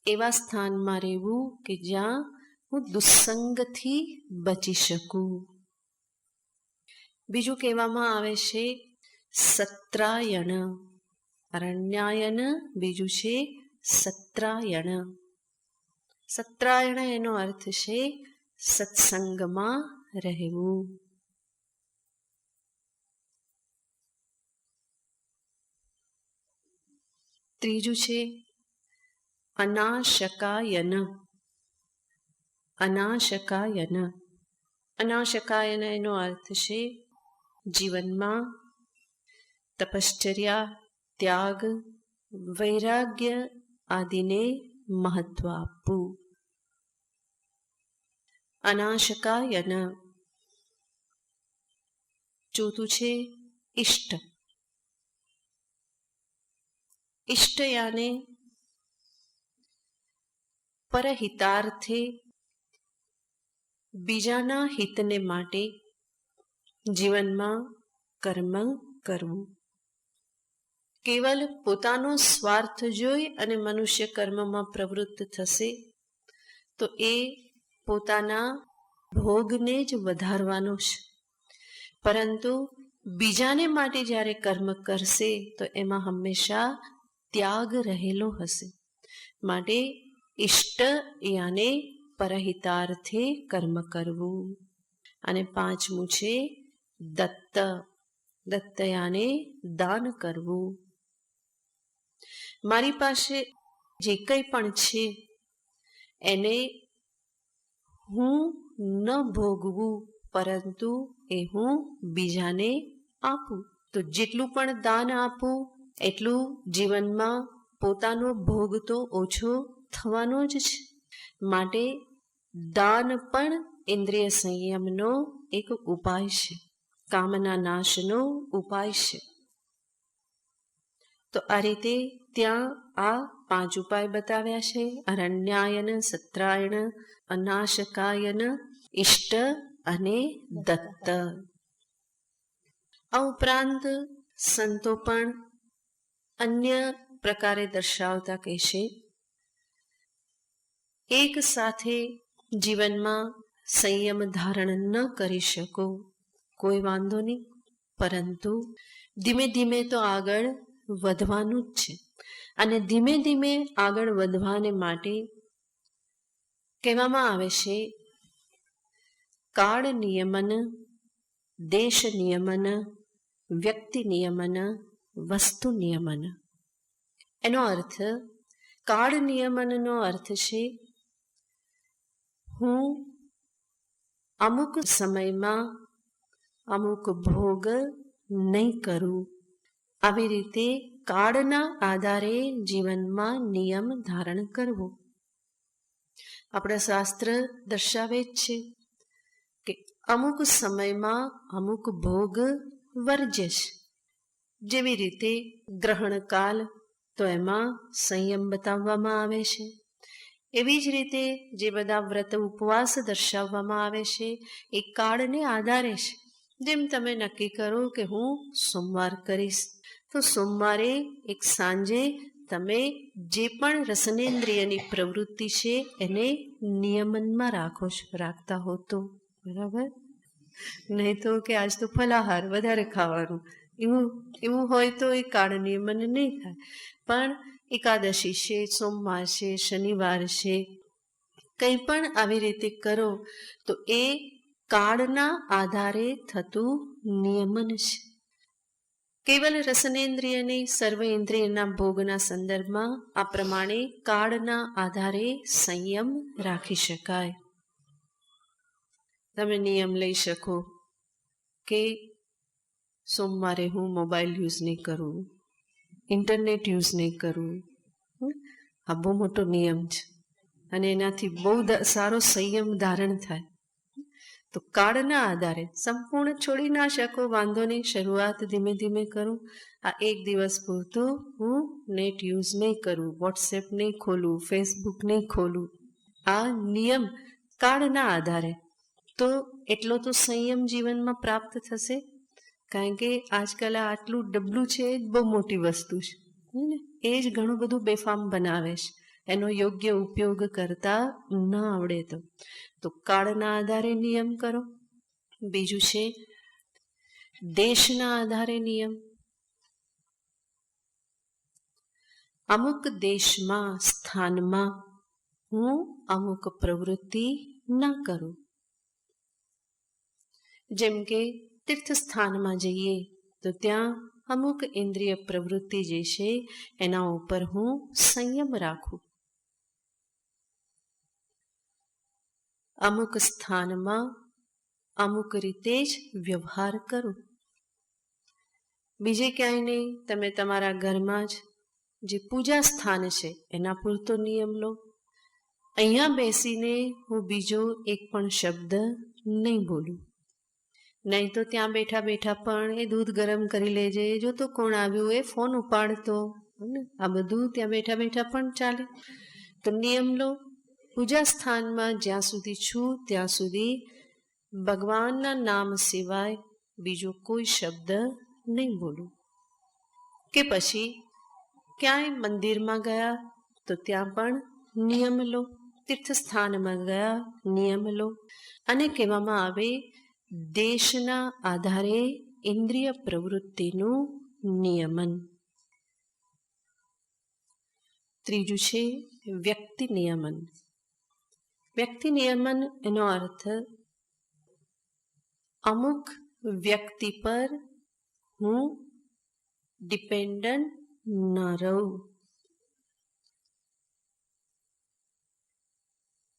એવા સ્થાનમાં રહેવું કે જ્યાં હું દુસ્સંગથી બચી શકું. બીજું કહેવામાં આવે છે સત્રાયણ. અરણ્યાયન બીજું છે સત્રાયણ. સત્રાયણ એનો અર્થ છે સત્સંગમાં રહેવું. ત્રીજું છે અનાશકાયન. અનાશકાયન. અનાશકાયન એનો અર્થ છે જીવનમાં તપશ્ચર્યા, ત્યાગ, વૈરાગ્ય આદિને મહત્વ આપવું. અનાશકાયન. ચોથું છે ઇષ્ટ. ઇષ્ટ યાને પરહિતાર્થે, બીજાના હિતને માટે જીવનમાં કર્મ કરવું. કેવલ પોતાનો સ્વાર્થ જોઈ અને મનુષ્ય કર્મમાં પ્રવૃત્ત થશે તો એ પોતાના ભોગને જ વધારવાનો છે. પરંતુ બીજાને માટે જ્યારે કર્મ કરશે તો એમાં હંમેશા ત્યાગ રહેલો હશે. માટે ઇષ્ટ યાને પરહિતાર્થે કર્મ કરવું. અને પાંચમું છે દત્ત. દત્ત યાને દાન કરવું. મારી પાસે જે કંઈ પણ છે એને હું ન ભોગવું, પરંતુ એ હું બીજાને આપું. તો જેટલું પણ દાન આપું એટલું જીવનમાં પોતાનો ભોગ તો ઓછો થવાનો જ છે. માટે દાન પણ ઇન્દ્રિય સંયમનો એક ઉપાય છે, કામના નાશનો ઉપાય છે. તો આ રીતે ત્યાં આ 5 ઉપાય બતાવ્યા છે: અરણ્યાયન, સત્રાયણ, અનાશકાયન, ઇષ્ટ અને દત્ત. આ ઉપરાંત સંતો પણ અન્ય પ્રકારે દર્શાવતા કહે છે એક સાથે જીવનમાં સંયમ ધારણ ન કરી શકો કોઈ વાંધો નહીં, પરંતુ ધીમે ધીમે તો આગળ વધવાનું જ છે. અને ધીમે ધીમે આગળ વધવાને માટે કહેવામાં આવે છે કાળ નિયમન, દેશ નિયમન, વ્યક્તિ નિયમન, વસ્તુ નિયમન. એનો અર્થ, કાળ નિયમનનો અર્થ છે હું અમુક સમયમાં અમુક ભોગ નહીં કરું. આવી રીતે કાળના આધારે જીવનમાં નિયમ ધારણ કરવો. આપણા શાસ્ત્ર દર્શાવે જ છે કે અમુક સમયમાં અમુક ભોગ વર્જ્ય છે. જેવી રીતે ગ્રહણકાલ, તો એમાં સંયમ બતાવવામાં આવે છે. એવી જ રીતે જે બધા વ્રત ઉપવાસ દર્શાવવામાં આવે છે એ કાળને આધારે છે. જેમ તમે નક્કી કરો કે હું સોમવાર કરીશ, તો સોમવારે એક સાંજે તમે જે પણ રસનેન્દ્રિયની પ્રવૃત્તિ છે એને નિયમનમાં રાખતા હો તો બરાબર. નહીં તો કે આજ તો ફલાહાર વધારે ખાવાનું, એવું હોય તો એ કાળ નિયમન નહીં થાય. પણ એકાદશી છે, સોમવાર છે, શનિવાર છે, કંઈ પણ આવી રીતે કરો તો એ કાળના આધારે થતું નિયમન છે. કેવલ રસનેન્દ્રિયને સર્વ ઇન્દ્રિયના ભોગના સંદર્ભમાં આ પ્રમાણે કાળના આધારે સંયમ રાખી શકાય. તમે નિયમ લઈ શકો કે સોમવારે હું મોબાઈલ યુઝ નહીં કરું, ઇન્ટરનેટ યુઝ નહીં કરું. આ બહુ મોટો નિયમ છે અને એનાથી બહુ સારો સંયમ ધારણ થાય. તો કાળના આધારે સંપૂર્ણ છોડી ના શકો, વાંધો નહીં, શરૂઆત ધીમે ધીમે કરું. આ એક દિવસ પૂરતું હું નેટ યુઝ નહીં કરું, વોટ્સએપ નહીં ખોલું, ફેસબુક નહીં ખોલું. આ નિયમ કાળના આધારે. તો એટલો તો સંયમ જીવનમાં પ્રાપ્ત થશે, કારણ કે આજકાલ આટલું ડબલું છે એ જ બહુ મોટી વસ્તુ છે. એ જ ઘણું બધું બેફામ બનાવે છે, એનો યોગ્ય ઉપયોગ કરતા ન આવડે તો કાળના આધારે નિયમ કરો. બીજું છે દેશના આધારે નિયમ. અમુક દેશમાં, સ્થાનમાં હું અમુક પ્રવૃત્તિ ન કરું. જેમ કે તીર્થ સ્થાનમાં જઈએ તો ત્યાં અમુક ઇન્દ્રિય પ્રવૃત્તિ જે છે એના ઉપર હું સંયમ રાખું. અમુક સ્થાનમાં અમુક રીતે જ વ્યવહાર કરો. બીજે ક્યાંય નહીં, તમે તમારા ઘરમાં જ જે પૂજા સ્થાન છે એના પૂરતો નિયમ લો. અહીંયા બેસીને હું બીજો એક પણ શબ્દ નહીં બોલું. નહીં તો ત્યાં બેઠા બેઠા પણ એ દૂધ ગરમ કરી લેજે, જો તો કોણ આવ્યું, એ ફોન ઉપાડતો, આ બધું ત્યાં બેઠા બેઠા પણ ચાલે. તો નિયમ લો. પૂજા સ્થાનમાં જ્યાં સુધી છું ત્યાં સુધી ભગવાનના નામ સિવાય બીજો કોઈ શબ્દ નહીં બોલું. કે પછી ક્યાંય મંદિરમાં ગયા તો ત્યાં પણ નિયમ લો. તીર્થ સ્થાનમાં ગયા નિયમ લો. અને કહેવામાં આવે દેશના આધારે ઇન્દ્રિય પ્રવૃત્તિનું નિયમન. ત્રીજું છે વ્યક્તિ નિયમન. વ્યક્તિ નિયમન એનો અર્થ અમુક વ્યક્તિ પર હું ડિપેન્ડન્ટ ન રહું.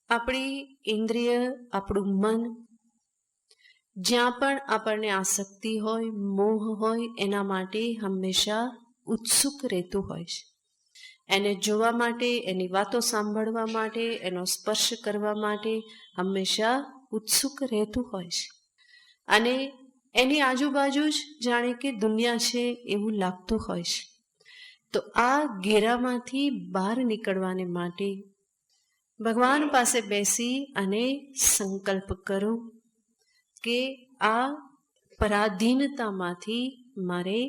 આપણી ઇન્દ્રિય, આપણું મન જ્યાં પણ આપણને આસક્તિ હોય, મોહ હોય, એના માટે હંમેશા ઉત્સુક રહેતું હોય છે. એને જોવા માટે, એની વાતો સાંભળવા માટે, એનો સ્પર્શ કરવા માટે હંમેશા ઉત્સુક રહેતું હોય છે. અને એની આજુબાજુ જ જાણે કે દુનિયા છે એવું લાગતું હોય છે. તો આ ઘેરામાંથી બહાર નીકળવાને માટે ભગવાન પાસે બેસી અને સંકલ્પ કરો કે આ પરાધીનતામાંથી મારે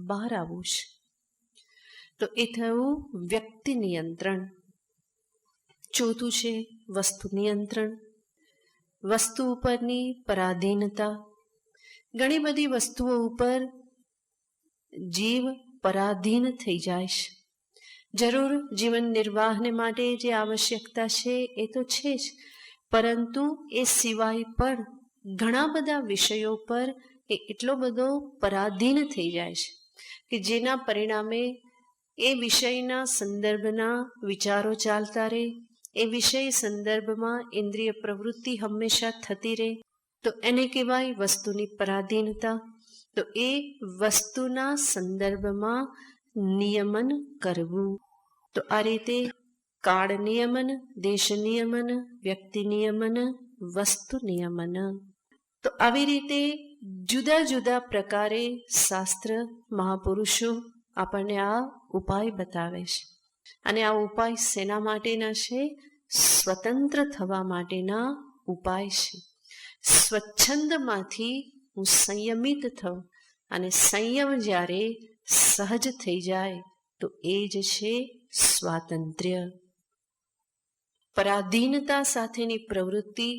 બહાર આવવું છે. તો એ થયું વ્યક્તિ નિયંત્રણ. ચોથું છે વસ્તુ નિયંત્રણ. વસ્તુ ઉપરની પરાધીનતા. ઘણી બધી વસ્તુઓ ઉપર જીવ પરાધીન થઈ જાય છે. જરૂર જીવન નિર્વાહને માટે જે આવશ્યકતા છે એ તો છે જ, પરંતુ એ સિવાય પણ ઘણા બધા વિષયો પર એ એટલો બધો પરાધીન થઈ જાય છે કે જેના પરિણામે એ વિષયના સંદર્ભના વિચારો ચાલતા રહે, એ વિષય સંદર્ભમાં ઇન્દ્રિય પ્રવૃત્તિ હંમેશા થતી રહે. તો એને કહેવાય વસ્તુની પરાધીનતા. તો એ વસ્તુના સંદર્ભમાં નિયમન કરવું. તો આ રીતે કાળ નિયમન, દેશ નિયમન, વ્યક્તિ નિયમન, વસ્તુ નિયમન. તો આવી રીતે જુદા જુદા પ્રકારે શાસ્ત્ર, મહાપુરુષો આપણને આ ઉપાય બતાવે છે. અને આ ઉપાય શેના માટેના છે? સ્વતંત્ર થવા માટેના ઉપાય છે. સ્વચ્છંદમાંથી હું સંયમિત થઉં, અને સંયમ જ્યારે સહજ થઈ જાય તો એ જ છે સ્વાતંત્ર્ય. પરાધીનતા સાથેની પ્રવૃત્તિ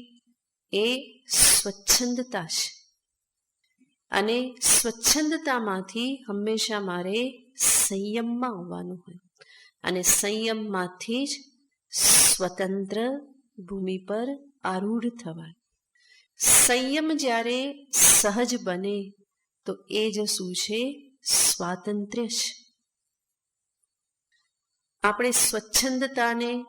એ સ્વચ્છંદતા છે. અને સ્વચ્છંદતામાંથી હંમેશા મારે સંયમમાં આવવાનું હોય, અને સંયમમાંથી જ સ્વતંત્ર ભૂમિ પર આરૂઢ થવાય. સંયમ જ્યારે સહજ બને તો એ જ શું છે? સ્વાતંત્ર્ય છે. આપણે સ્વચ્છંદતાને,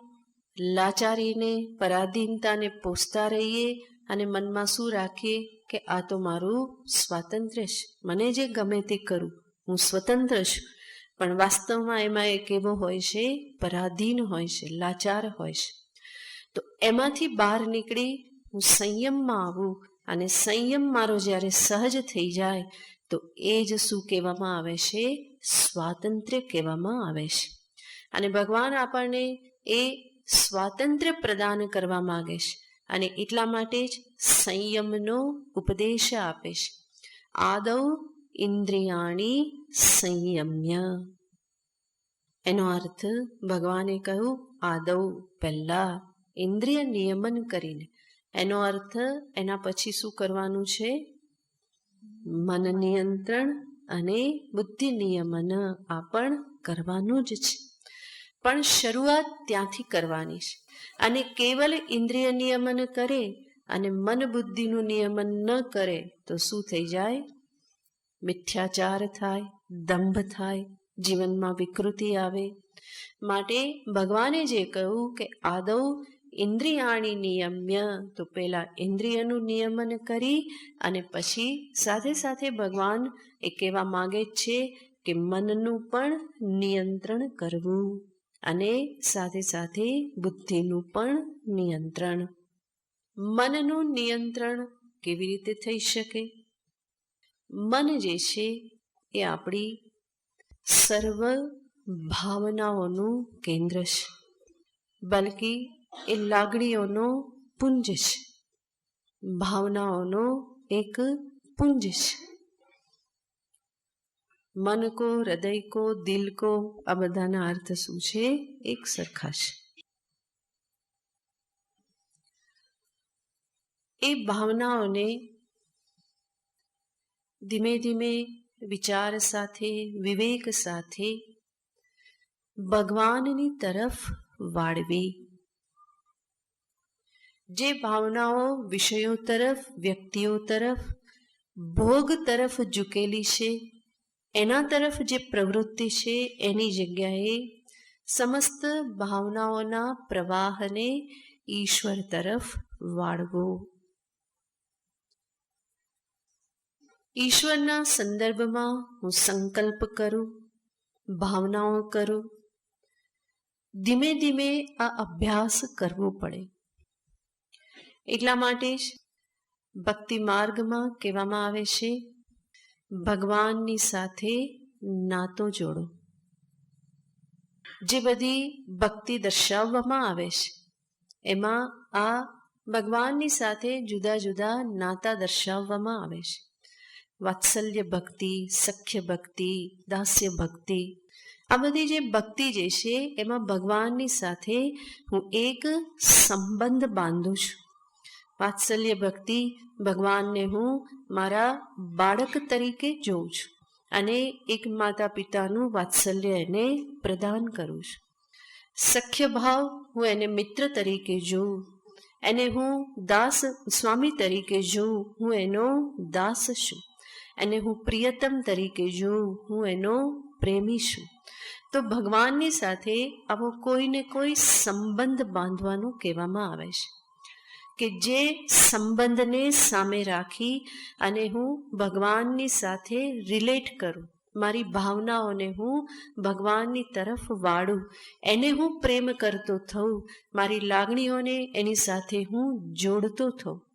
લાચારીને, પરાધીનતાને પોષતા રહીએ અને મનમાં શું રાખીએ કે આ તો મારું સ્વાતંત્ર્ય છે, મને જે ગમે તે કરું, હું સ્વતંત્ર છું. પણ વાસ્તવમાં એમાં એક એવો હોય છે, પરાધીન હોય છે, લાચાર હોય છે. તો એમાંથી બહાર નીકળી હું સંયમમાં આવું અને સંયમ મારો જ્યારે સહજ થઈ જાય તો એ જ શું કહેવામાં આવે છે? સ્વાતંત્ર્ય કહેવામાં આવે છે. અને ભગવાન આપણને એ સ્વાતંત્ર્ય પ્રદાન કરવા માગે છે અને એટલા માટે જ સંયમનો ઉપદેશ આપે છે. આદૌ ઇન્દ્રિયાણી સંયમ્ય. એનો અર્થ ભગવાને કહ્યું આદૌ, પહેલા ઇન્દ્રિય નિયમન કરીને. એનો અર્થ એના પછી શું કરવાનું છે? મન નિયંત્રણ અને બુદ્ધિ નિયમન આ પણ કરવાનું જ છે. પણ શરૂઆત ત્યાંથી કરવાની છે. અને કેવલ ઇન્દ્રિય નિયમન કરે અને મન બુદ્ધિનું નિયમન ન કરે તો શું થઈ જાય? મિથ્યાચાર થાય, દંભ થાય, જીવનમાં વિકૃતિ આવે. માટે ભગવાને જે કહ્યું કે આદૌ ઇન્દ્રિયાણી નિયમ્ય, તો પહેલા ઇન્દ્રિયનું નિયમન કરી અને પછી સાથે સાથે ભગવાન એ કહેવા માગે છે કે મનનું પણ નિયંત્રણ કરવું અને સાથે સાથે બુદ્ધિનું પણ નિયંત્રણ. મનનું નિયંત્રણ કેવી રીતે થઈ શકે? મન જે છે એ આપણી સર્વ ભાવનાઓનું કેન્દ્ર છે, બલકી એ લાગણીઓનો પુંજ છે, ભાવનાઓનો એક પુંજ છે. મન કો, હૃદય કો, દિલ કો, આ બધાના અર્થ શું છે? એક સરખા છે. એ ભાવનાઓને ધીમે ધીમે વિચાર સાથે, વિવેક સાથે ભગવાનની તરફ વાળવી. જે ભાવનાઓ વિષયો તરફ, વ્યક્તિઓ તરફ, ભોગ તરફ ઝૂકેલી છે, એના તરફ જે પ્રવૃત્તિ છે એની જગ્યાએ સમસ્ત ભાવનાઓના પ્રવાહને ઈશ્વર તરફ વાળવો. ઈશ્વરના સંદર્ભમાં હું સંકલ્પ કરું, ભાવનાઓ કરું. ધીમે ધીમે આ અભ્યાસ કરવો પડે. એટલા માટે જ ભક્તિ માર્ગમાં કહેવામાં આવે છે ભગવાનની સાથે નાતો જોડો. જે બધી ભક્તિ દર્શાવવામાં આવે છે એમાં આ ભગવાનની સાથે જુદા જુદા નાતા દર્શાવવામાં આવે છે. વાત્સલ્ય ભક્તિ, સખ્ય ભક્તિ, દાસ્ય ભક્તિ, આ બધી જે ભક્તિ જે છે એમાં ભગવાનની સાથે હું એક સંબંધ બાંધું છું. વાત્સલ્ય ભક્તિ, ભગવાનને હું મારા બાળક તરીકે જોઉં છું અને એક માતા પિતાનું વાત્સલ્ય એને પ્રદાન કરું છું. સખ્ય ભાવ, હું એને મિત્ર તરીકે જોઉં, એને હું દાસ સ્વામી તરીકે જોઉં, હું એનો દાસ છું. એને હું પ્રિયતમ તરીકે જોઉં, હું એનો પ્રેમી છું. તો ભગવાનની સાથે આવો કોઈને કોઈ સંબંધ બાંધવાનું કહેવામાં આવે છે કે જે સંબંધને સામે રાખી અને હું ભગવાનની સાથે રિલેટ કરું, મારી ભાવનાઓને હું ભગવાનની તરફ વાળું, એને હું પ્રેમ કરતો થઉં, મારી લાગણીઓને એની સાથે હું જોડતો થઉં.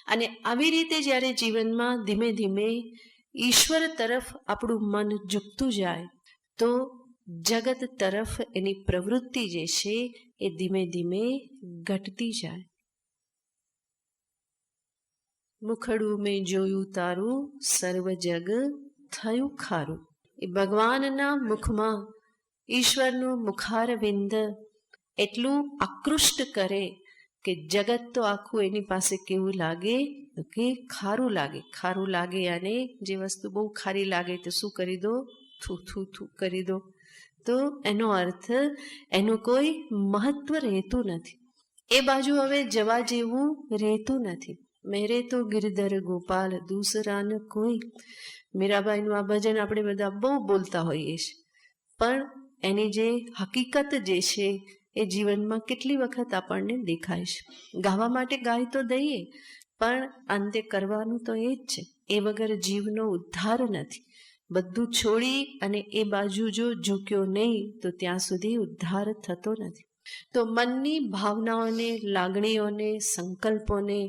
અને આવી રીતે જ્યારે જીવનમાં ધીમે ધીમે ઈશ્વર તરફ આપણું મન ઝૂકતું જાય તો જગત તરફ એની પ્રવૃત્તિ જે છે એ ધીમે ધીમે ઘટતી જાય. મુખડું મેં જોયું તારું, સર્વ જગ થયું ખારું. એ ભગવાનના મુખમાં ઈશ્વરનું મુખારવિંદ એટલું આકૃષ્ટ કરે કે જગત તો આખું એની પાસે કેવું લાગે કે ખારું લાગે. ખારું લાગે અને જે વસ્તુ બહુ ખારી લાગે તો શું કરી દો? થૂ થૂ થૂ કરી દો. તો એનો અર્થ એનું કોઈ મહત્વ રહેતું નથી. એ બાજુ હવે જવા જેવું રહેતું નથી. મેરે તો ગિરધર ગોપાલ દૂસરા ન કોઈ. મીરાબાઈનું આ ભજન આપણે બધા બહુ બોલતા હોઈએ છીએ, પણ એની જે હકીકત જે છે એ જીવનમાં કેટલી વખત આપણને દેખાય છે. ગાવા માટે ગાય તો દઈએ, પણ અંતે કરવાનું તો એ જ છે. એ વગર જીવનો ઉદ્ધાર નથી. બધું છોડી અને એ બાજુ જો ઝૂક્યો નહીં તો ત્યાં સુધી ઉદ્ધાર થતો નથી. તો મનની ભાવનાઓને, લાગણીઓને, સંકલ્પોને,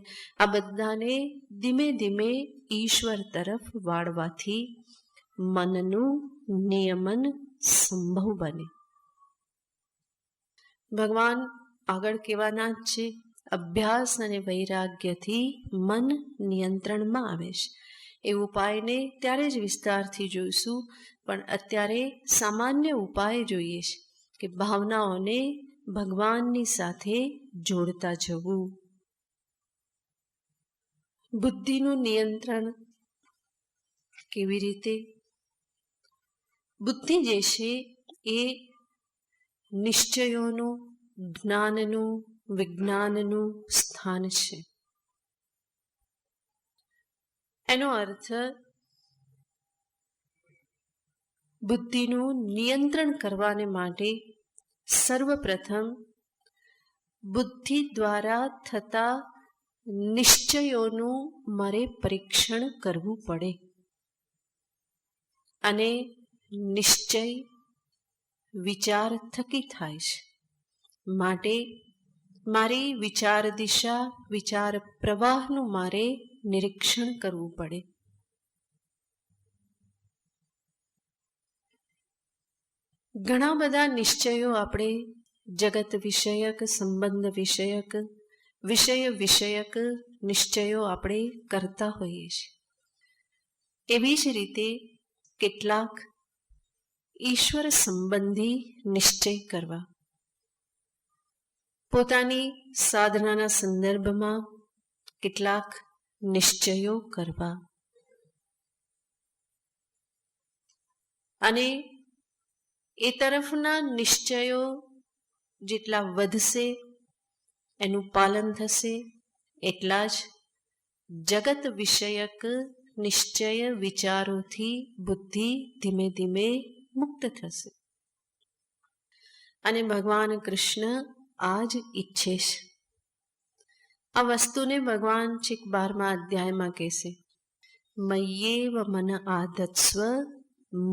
આ બધાને ધીમે ધીમે ઈશ્વર તરફ વાળવાથી મનનું નિયમન સંભવ બને. ભગવાન આગળ કહેવાના જ છે, અભ્યાસ અને વૈરાગ્યથી મન નિયંત્રણમાં આવે છે. એ ઉપાયને ત્યારે જ વિસ્તારથી જોઈશું, પણ અત્યારે સામાન્ય ઉપાય જોઈએ છે કે ભાવનાઓને ભગવાનની સાથે જોડતા જવું. બુદ્ધિનું નિયંત્રણ કેવી રીતે? બુદ્ધિ જે છે એ નિશ્ચયોનું, જ્ઞાનનું, વિજ્ઞાનનું સ્થાન છે. એનો અર્થ બુદ્ધિનું નિયંત્રણ કરવાને માટે સર્વપ્રથમ બુદ્ધિ દ્વારા થતા નિશ્ચયોનું મારે પરીક્ષણ કરવું પડે. અને નિશ્ચય વિચાર થકી થાય છે. માટે મારી વિચાર દિશા, વિચાર પ્રવાહનું મારે નિરીક્ષણ કરવું પડે. ઘણા બધા નિશ્ચયો આપણે જગત વિષયક, સંબંધ વિષયક, વિષય વિષયક નિશ્ચયો આપણે કરતા હોઈએ છીએ. એવી જ રીતે કેટલાક ઈશ્વર સંબંધી નિશ્ચય કરવા, પોતાની સાધનાના સંદર્ભમાં કેટલાક નિશ્ચયો કરવા, અને એ તરફના નિશ્ચયો જેટલા વધશે, એનું પાલન થશે, એટલા જ જગત વિષયક નિશ્ચય વિચારોથી બુદ્ધિ ધીમે ધીમે મુક્ત થશે. અને ભગવાન કૃષ્ણ આ જ ઈચ્છે છે. આ વસ્તુને ભગવાન છેક 12મા અધ્યાયમાં કહેશે, મય્યેવ મન આધત્સ્વ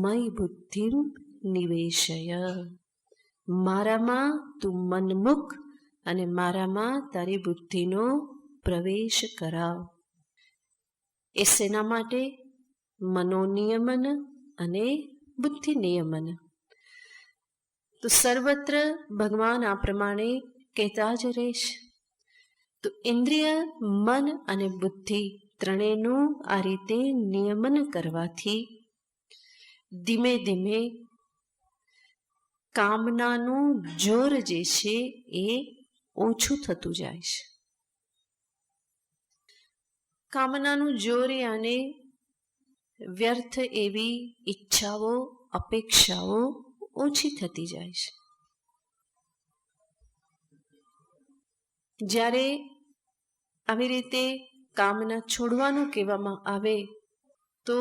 મયી બુદ્ધિમ નિવેશય. મારામાં તું મન મૂક અને મારામાં તારી બુદ્ધિનો પ્રવેશ કરાવ. એ શેના માટે? મનોનિયમન અને બુદ્ધિ નિયમન. તો સર્વત્ર ભગવાન આ પ્રમાણે કહેતા જ રહેશ. તો ઇન્દ્રિય, મન અને બુદ્ધિ ત્રણેયનું આ રીતે નિયમન કરવાથી ધીમે ધીમે કામનાનું જોર જે છે એ ઓછું થતું જાય છે. કામનાનું જોર અને વ્યર્થ એવી ઈચ્છાઓ, અપેક્ષાઓ ઓછી થતી જાય છે. જ્યારે આવી રીતે કામના છોડવાનું કહેવામાં આવે તો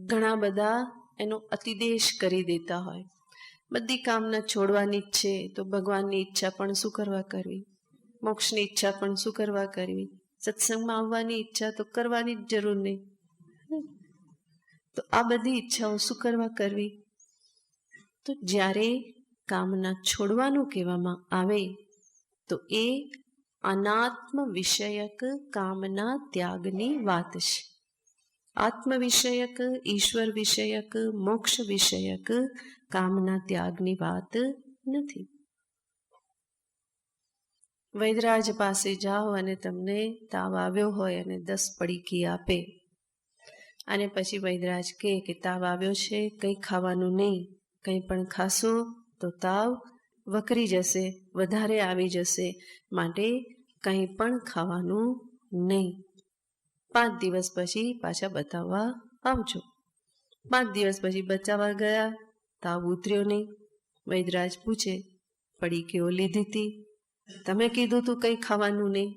ઘણા બધા એનો અતિદેશ કરી દેતા હોય. બધી કામના છોડવાની જ છે તો ભગવાનની ઈચ્છા પણ શું કરવા કરવી, મોક્ષની ઈચ્છા પણ શું કરવા કરવી, સત્સંગમાં આવવાની ઈચ્છા તો કરવાની જ જરૂર નહીં. તો આ બધી ઈચ્છાઓ શું કરવા કરવી? તો જ્યારે કામના છોડવાનું કહેવામાં આવે તો એ અનાત્મ વિષયક કામના ત્યાગની વાત છે. આત્મ વિષયક, ઈશ્વર વિષયક, મોક્ષ વિષયક કામના ત્યાગની વાત નથી. વૈદ્યરાજ પાસે જાઓ અને તમને તાવ આવ્યો હોય અને 10 પડીકી આપે અને પછી વૈદ્યરાજ કહે કે તાવ આવ્યો છે, કંઈ ખાવાનું નહીં, કંઈ પણ ખાશો તો તાવ વકરી જશે, વધારે આવી જશે, માટે કંઈ પણ ખાવાનું નહીં. 5 દિવસ પછી પાછા બતાવવા આવજો. 5 દિવસ પછી બતાવવા ગયા, તાવ ઉતર્યો નહીં. વૈદ્યરાજ પૂછે, પડીકીઓ લીધી હતી? તમે કીધું તું કંઈ ખાવાનું નહીં,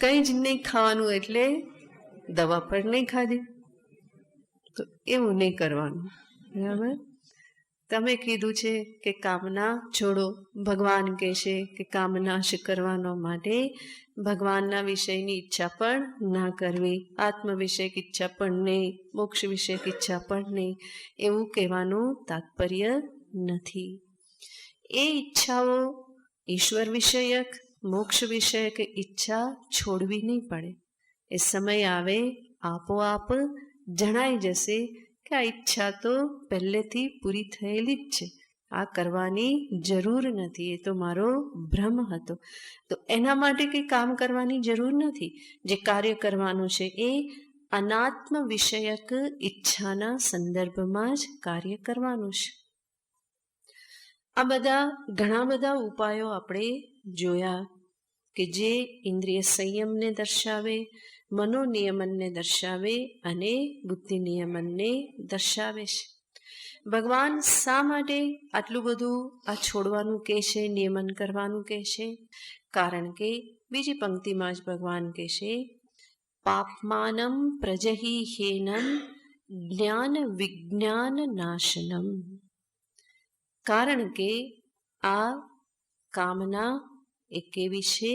કંઈ જ નહીં ખાવાનું એટલે દવા પણ નહીં ખાધી. તો એવું નહીં કરવાનું, બરાબર. તમે કીધું છે કે કામના છોડો. ભગવાન કહે છે કે કામનાશ કરવાનો માટે ભગવાનના વિષયની ઈચ્છા પણ ના કરવી, આત્મ વિષયક ઈચ્છા પણ નહીં, મોક્ષ વિષયક ઈચ્છા પણ નહીં, એવું કહેવાનું તાત્પર્ય નથી. એ ઈચ્છાઓ ઈશ્વર વિષયક, મોક્ષ વિષયક ઈચ્છા છોડવી નહીં પડે. એ સમય આવે આપોઆપ જણાઈ જશે કે આ ઈચ્છા તો પહેલેથી પૂરી થયેલી જ છે, આ કરવાની જરૂર નથી, એ તો મારો ભ્રમ હતો. તો એના માટે કંઈ કામ કરવાની જરૂર નથી. જે કાર્ય કરવાનું છે એ અનાત્મ વિષયક ઈચ્છાના સંદર્ભમાં જ કાર્ય કરવાનું છે. આ ઘણા બધા ઉપાયો આપણે જોયા કે જે ઇન્દ્રિય સંયમને દર્શાવે, મનોનિયમનને દર્શાવે અને બુદ્ધિ નિયમનને દર્શાવે છે. ભગવાન શા માટે આટલું બધું આ છોડવાનું કહે છે, નિયમન કરવાનું કહે છે? કારણ કે બીજી પંક્તિમાં જ ભગવાન કહે છે, પાપમાનમ પ્રજહી હેનમ જ્ઞાન વિજ્ઞાન નાશનમ. કારણ કે આ કામના એ કેવી છે?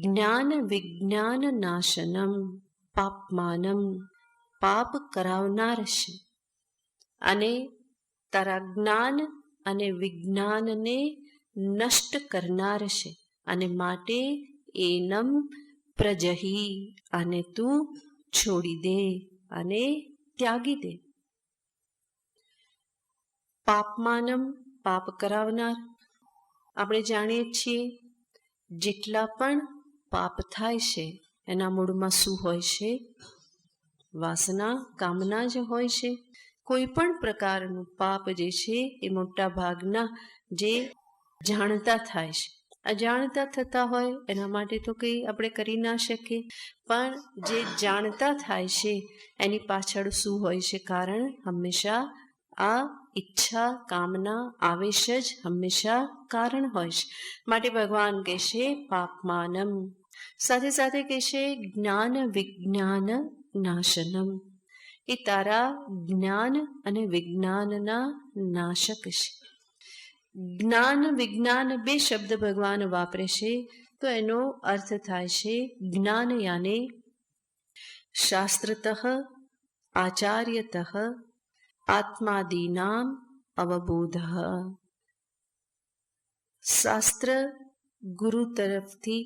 જ્ઞાન વિજ્ઞાન નાશનમ, પાપમાનમ, પાપ કરાવનાર છે, અને તારા જ્ઞાન અને વિજ્ઞાનને નષ્ટ કરનાર છે, અને માટે એનમ પ્રજહી, અને તું છોડી દે અને ત્યાગી દે. પાપમાનમ, પાપ કરાવનાર. આપણે જાણીએ છીએ જેટલા પણ પાપ થાય છે એના મૂળમાં શું હોય છે? વાસના, કામના જ હોય છે. કોઈ પણ પ્રકારનું પાપ જે છે એ મોટા ભાગના જે જાણતા થાય છે. અજાણતા થતા હોય એના માટે તો કંઈ આપણે કરી ના શકીએ, પણ જે જાણતા થાય છે એની પાછળ શું હોય છે કારણ? હંમેશા આ ઈચ્છા, કામના, આવેશ જ હંમેશા કારણ હોય છે. માટે ભગવાન કહે છે પાપમાનમ. સાથે સાથે કહે છે જ્ઞાન વિજ્ઞાન નાશનમ. એ તારા જ્ઞાન અને વિજ્ઞાનના નાશક છે. જ્ઞાન વિજ્ઞાન બે શબ્દ ભગવાન વાપરે છે, તો એનો અર્થ થાય છે જ્ઞાન યાને શાસ્ત્રતઃ આચાર્યતઃ આત્માદીનામ અવબોધ. શાસ્ત્ર ગુરુ તરફથી,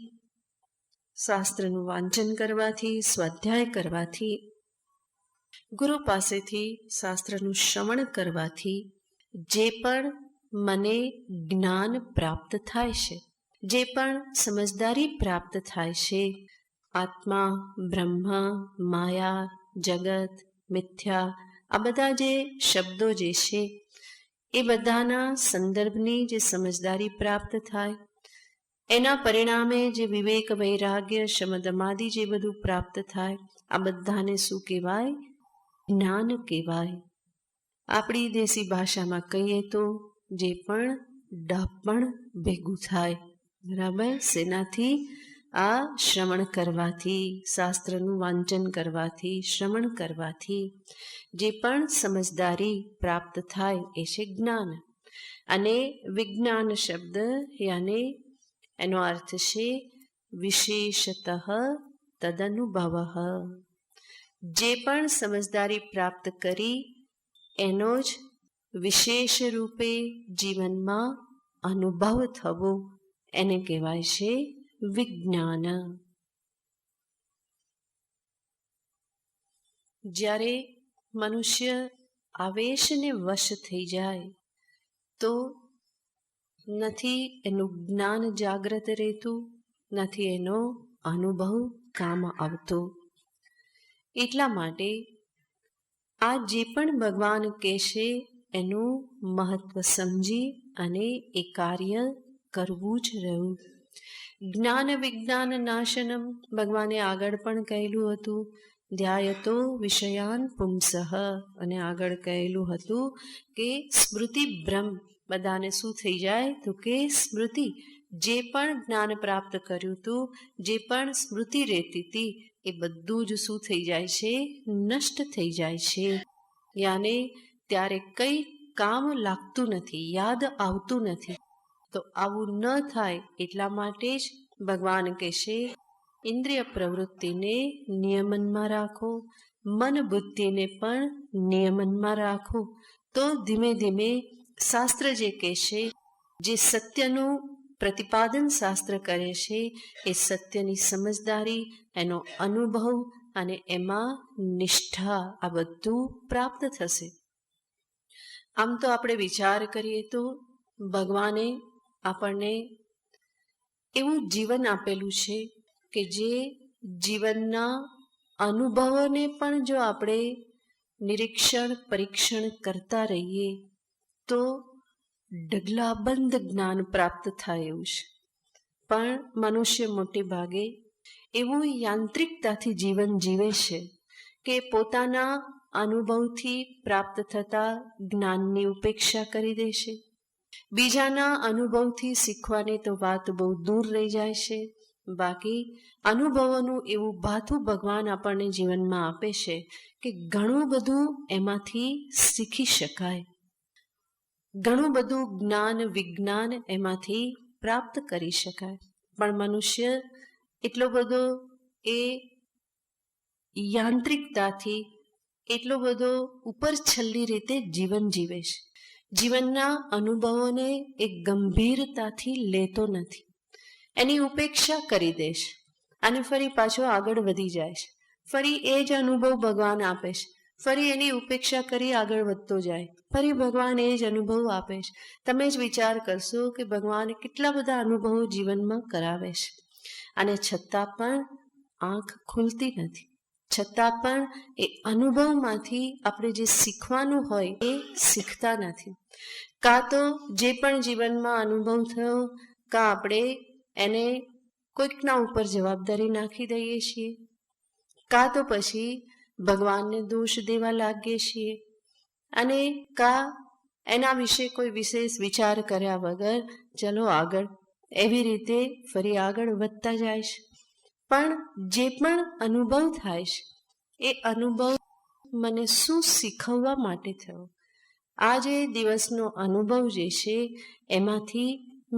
શાસ્ત્રનું વાંચન કરવાથી, સ્વાધ્યાય કરવાથી, ગુરુ પાસેથી શાસ્ત્રનું શ્રવણ કરવાથી જે પણ મને જ્ઞાન પ્રાપ્ત થાય છે, જે પણ સમજદારી પ્રાપ્ત થાય છે, આત્મા, બ્રહ્મ, માયા, જગત, મિથ્યા, આ બધા જે શબ્દો જે છે એ બધાના સંદર્ભની જે સમજદારી પ્રાપ્ત થાય, એના પરિણામે જે વિવેક, વૈરાગ્ય, શમદમાદિ જે બધું પ્રાપ્ત થાય, આ બધાને શું કહેવાય? જ્ઞાન કહેવાય. આપણી દેશી ભાષામાં કહીએ તો જે પણ ડહાપણ ભેગું થાય, બરાબર? શેનાથી? આ શ્રવણ કરવાથી, શાસ્ત્રનું વાંચન કરવાથી, શ્રવણ કરવાથી જે પણ સમજદારી પ્રાપ્ત થાય એ છે જ્ઞાન. અને વિજ્ઞાન શબ્દ યાને એનો અર્થ છે વિશેષતઃ તદનુભવ. જે પણ સમજદારી પ્રાપ્ત કરી એનો જ વિશેષ રૂપે જીવનમાં અનુભવ થવો, એને કહેવાય છે વિજ્ઞાન. જ્યારે મનુષ્ય આવેશને વશ થઈ જાય તો નથી એનું જ્ઞાન જાગ્રત રહેતું, નથી એનો અનુભવ કામ આવતો. એટલા માટે આ જે પણ ભગવાન કહેશે એનું મહત્વ સમજી અને એ કાર્ય કરવું જ રહ્યું. જ્ઞાન વિજ્ઞાન નાશનમ ભગવાને આગળ પણ કહેલું હતું, ધ્યાયતો વિષયાન પુંસઃ, અને આગળ કહેલું હતું કે સ્મૃતિ ભ્રમ બધાને શું થઈ જાય તો કે સ્મૃતિ, જે પણ જ્ઞાન પ્રાપ્ત કર્યું હતું, જે પણ સ્મૃતિ રહેતી હતી, એ બધું જ શું થઈ જાય છે, નષ્ટ થઈ જાય છે. યાને ત્યારે કંઈ કામ લાગતું નથી, યાદ આવતું નથી. તો આવું ન થાય એટલા માટે જ ભગવાન કહેશે, ઇન્દ્રિય પ્રવૃત્તિને નિયમનમાં રાખો, મન બુદ્ધિને પણ નિયમનમાં રાખો. તો ધીમે ધીમે શાસ્ત્ર જે કહેશે, જે સત્યનું પ્રતિપાદન શાસ્ત્ર કરે છે, એ સત્યની સમજદારી, એનો અનુભવ અને એમાં નિષ્ઠા, આ બધું પ્રાપ્ત થશે. આમ તો આપણે વિચાર કરીએ તો ભગવાને આપણને એવું જીવન આપેલું છે કે જે જીવનના અનુભવોને પણ જો આપણે નિરીક્ષણ પરીક્ષણ કરતા રહીએ તો ઢગલાબંધ જ્ઞાન પ્રાપ્ત થાય એવું છે. પણ મનુષ્ય મોટે ભાગે એવું યાંત્રિકતાથી જીવન જીવે છે કે પોતાના અનુભવથી પ્રાપ્ત થતા જ્ઞાનની ઉપેક્ષા કરી દે છે. બીજાના અનુભવથી શીખવાની તો વાત બહુ દૂર રહી જાય છે. બાકી અનુભવોનું એવું ભાથું ભગવાન આપણને જીવનમાં આપે છે કે ઘણું બધું એમાંથી શીખી શકાય, ઘણું બધું જ્ઞાન વિજ્ઞાન એમાંથી પ્રાપ્ત કરી શકાય. પણ મનુષ્ય એટલો બધો એ યાંત્રિકતાથી, એટલો બધો ઉપર છલ્લી રીતે જીવન જીવે છે. જીવનના અનુભવોને એ ગંભીરતાથી લેતો નથી, એની ઉપેક્ષા કરી દે છે અને ફરી પાછો આગળ વધી જાય છે. ફરી એ જ અનુભવ ભગવાન આપે છે, ફરી એની ઉપેક્ષા કરી આગળ વધતો જાય, ફરી ભગવાન એ જ અનુભવ આપે છે. તમે જ વિચાર કરશો કે ભગવાન કેટલા બધા અનુભવો જીવનમાં કરાવે છે અને છતાં પણ આંખ ખુલતી નથી. છતાં પણ એ અનુભવમાંથી આપણે જે શીખવાનું હોય એ શીખતા નથી. કાં તો જે પણ જીવનમાં અનુભવ થયો, કાં આપણે એને કોઈકના ઉપર જવાબદારી નાખી દઈએ છીએ, કાં તો પછી ભગવાનને દોષ દેવા લાગીએ છીએ અને કાં એના વિશે કોઈ વિશેષ વિચાર કર્યા વગર ચલો આગળ, એવી રીતે ફરી આગળ વધતા જાય છે. પણ જે પણ અનુભવ થાય છે એ અનુભવ મને શું શીખવવા માટે થયો, આ જે દિવસનો અનુભવ જે છે એમાંથી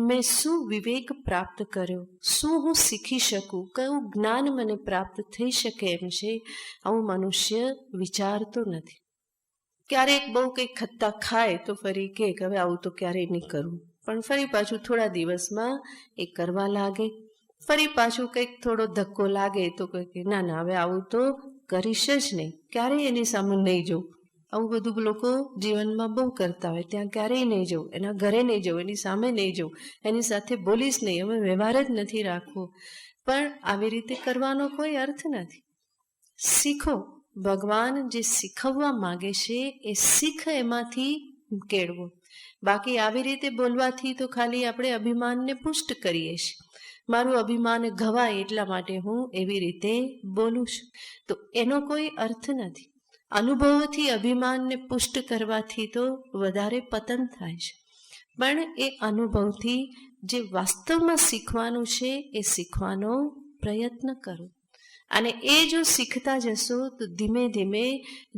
મેં શું વિવેક પ્રાપ્ત કર્યો, શું હું શીખી શકું, કયું જ્ઞાન મને પ્રાપ્ત થઈ શકે એમ છે, આવું મનુષ્ય વિચારતો નથી. ક્યારેક બહુ કંઈક ખત્તા ખાય તો ફરી કે હવે આવું તો ક્યારેય નહીં કરવું, પણ ફરી પાછું થોડા દિવસમાં એ કરવા લાગે. ફરી પાછું કંઈક થોડો ધક્કો લાગે તો કે ના ના હવે આવું તો કરીશ જ નહીં, ક્યારેય એની સામે નહીં જવું. આવું બધું લોકો જીવનમાં બહુ કરતા હોય, ત્યાં ક્યારેય નહીં જવું, એના ઘરે નહીં જવું, એની સામે નહીં જવું, એની સાથે બોલીશ નહીં, હવે વ્યવહાર જ નથી રાખવો. પણ આવી રીતે કરવાનો કોઈ અર્થ નથી. શીખો, ભગવાન જે શીખવવા માગે છે એ શીખ એમાંથી કેળવો. બાકી આવી રીતે બોલવાથી તો ખાલી આપણે અભિમાનને પુષ્ટ કરીએ છીએ. મારું અભિમાન ઘવાય એટલા માટે હું એવી રીતે બોલું છું, તો એનો કોઈ અર્થ નથી. અનુભવોથી અભિમાનને પુષ્ટ કરવાથી તો વધારે પતન થાય છે. પણ એ અનુભવથી જે વાસ્તવમાં શીખવાનું છે એ શીખવાનો પ્રયત્ન કરો અને એ જો શીખતા જશો તો ધીમે ધીમે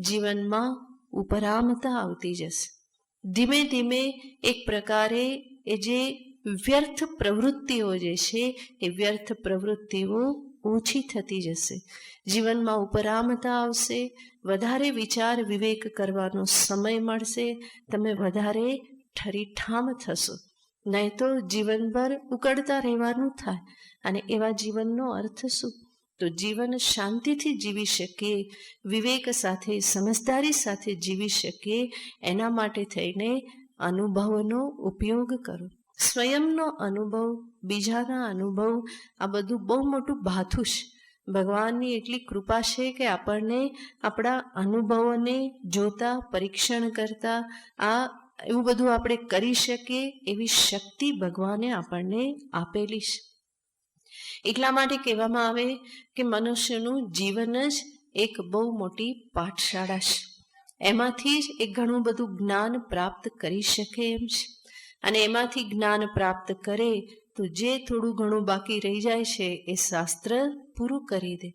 જીવનમાં ઉપરામતા આવતી જશે. ધીમે ધીમે એક પ્રકારે એ જે વ્યર્થ પ્રવૃત્તિઓ જે છે એ વ્યર્થ પ્રવૃત્તિઓ ઓછી થતી જશે. જીવનમાં ઉપરામતા આવશે, વધારે વિચાર વિવેક કરવાનો સમય મળશે, તમે વધારે ઠરીઠામ થશો. નહીં તો જીવનભર ઉકળતા રહેવાનું થાય અને એવા જીવનનો અર્થ શું? તો જીવન શાંતિથી જીવી શકીએ, વિવેક સાથે સમજદારી સાથે જીવી શકીએ, એના માટે થઈને અનુભવોનો ઉપયોગ કરો. સ્વયંનો અનુભવ, બીજાના અનુભવ, આ બધું બહુ મોટું ભાથું છે. ભગવાનની એટલી કૃપા છે કે આપણને આપણા અનુભવોને જોતા, પરીક્ષણ કરતા, આ એવું બધું આપણે કરી શકીએ એવી શક્તિ ભગવાને આપણને આપેલી છે. એટલા માટે કહેવામાં આવે કે મનુષ્યનું જીવન જ એક બહુ મોટી પાઠશાળા છે. એમાંથી જ એ ઘણું બધું જ્ઞાન પ્રાપ્ત કરી શકે એમ છે. અને એમાંથી જ્ઞાન પ્રાપ્ત કરે તો જે થોડું ઘણું બાકી રહી જાય છે એ શાસ્ત્ર પૂરું કરી દે.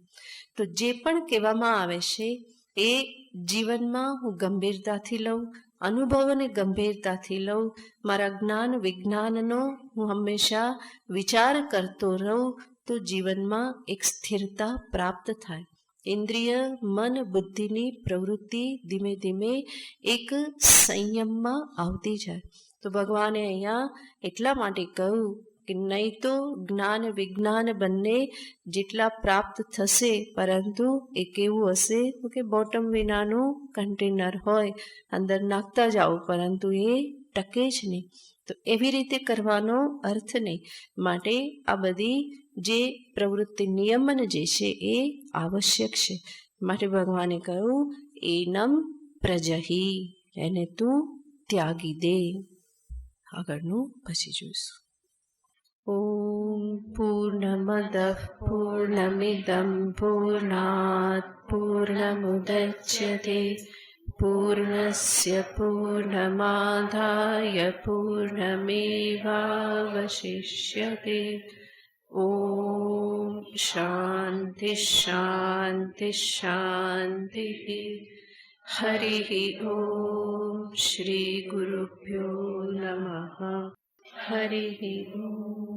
તો જે પણ કહેવામાં આવે છે એ જીવનમાં હું ગંભીરતાથી લઉં, અનુભવોને ગંભીરતાથી લઉં, મારા જ્ઞાન વિજ્ઞાનનો હું હંમેશા વિચાર કરતો રહું તો જીવનમાં એક સ્થિરતા પ્રાપ્ત થાય. ઇન્દ્રિય મન બુદ્ધિની પ્રવૃત્તિ ધીમે ધીમે એક સંયમમાં આવતી જાય. તો ભગવાને અહીંયા એટલા માટે કહ્યું કે નહીં તો જ્ઞાન વિજ્ઞાન બંને જેટલા પ્રાપ્ત થશે, પરંતુ એ કેવું હશે કે બોટમ વિનાનું કન્ટેનર હોય, અંદર નાખતા જાઓ પરંતુ એ ટકે જ નહીં. તો એવી રીતે કરવાનો અર્થ નહીં. માટે આ બધી જે પ્રવૃત્તિ નિયમન જે છે એ આવશ્યક છે. માટે ભગવાને કહ્યું એનમ પ્રજહી, એને તું ત્યાગી દે. આગળનું પછી જોઈશું. ઓમ પૂર્ણમદ પૂર્ણમિદમ પૂર્ણાત પૂર્ણમુદચ્યતે પૂર્ણસ્ય પૂર્ણમાદાય પૂર્ણમેવાવશિષ્યતે. ઓમ શાંતિ શાંતિ શાંતિ. હરિ ઓમ શ્રી ગુરુભ્યો નમઃ. હરિ ઓમ.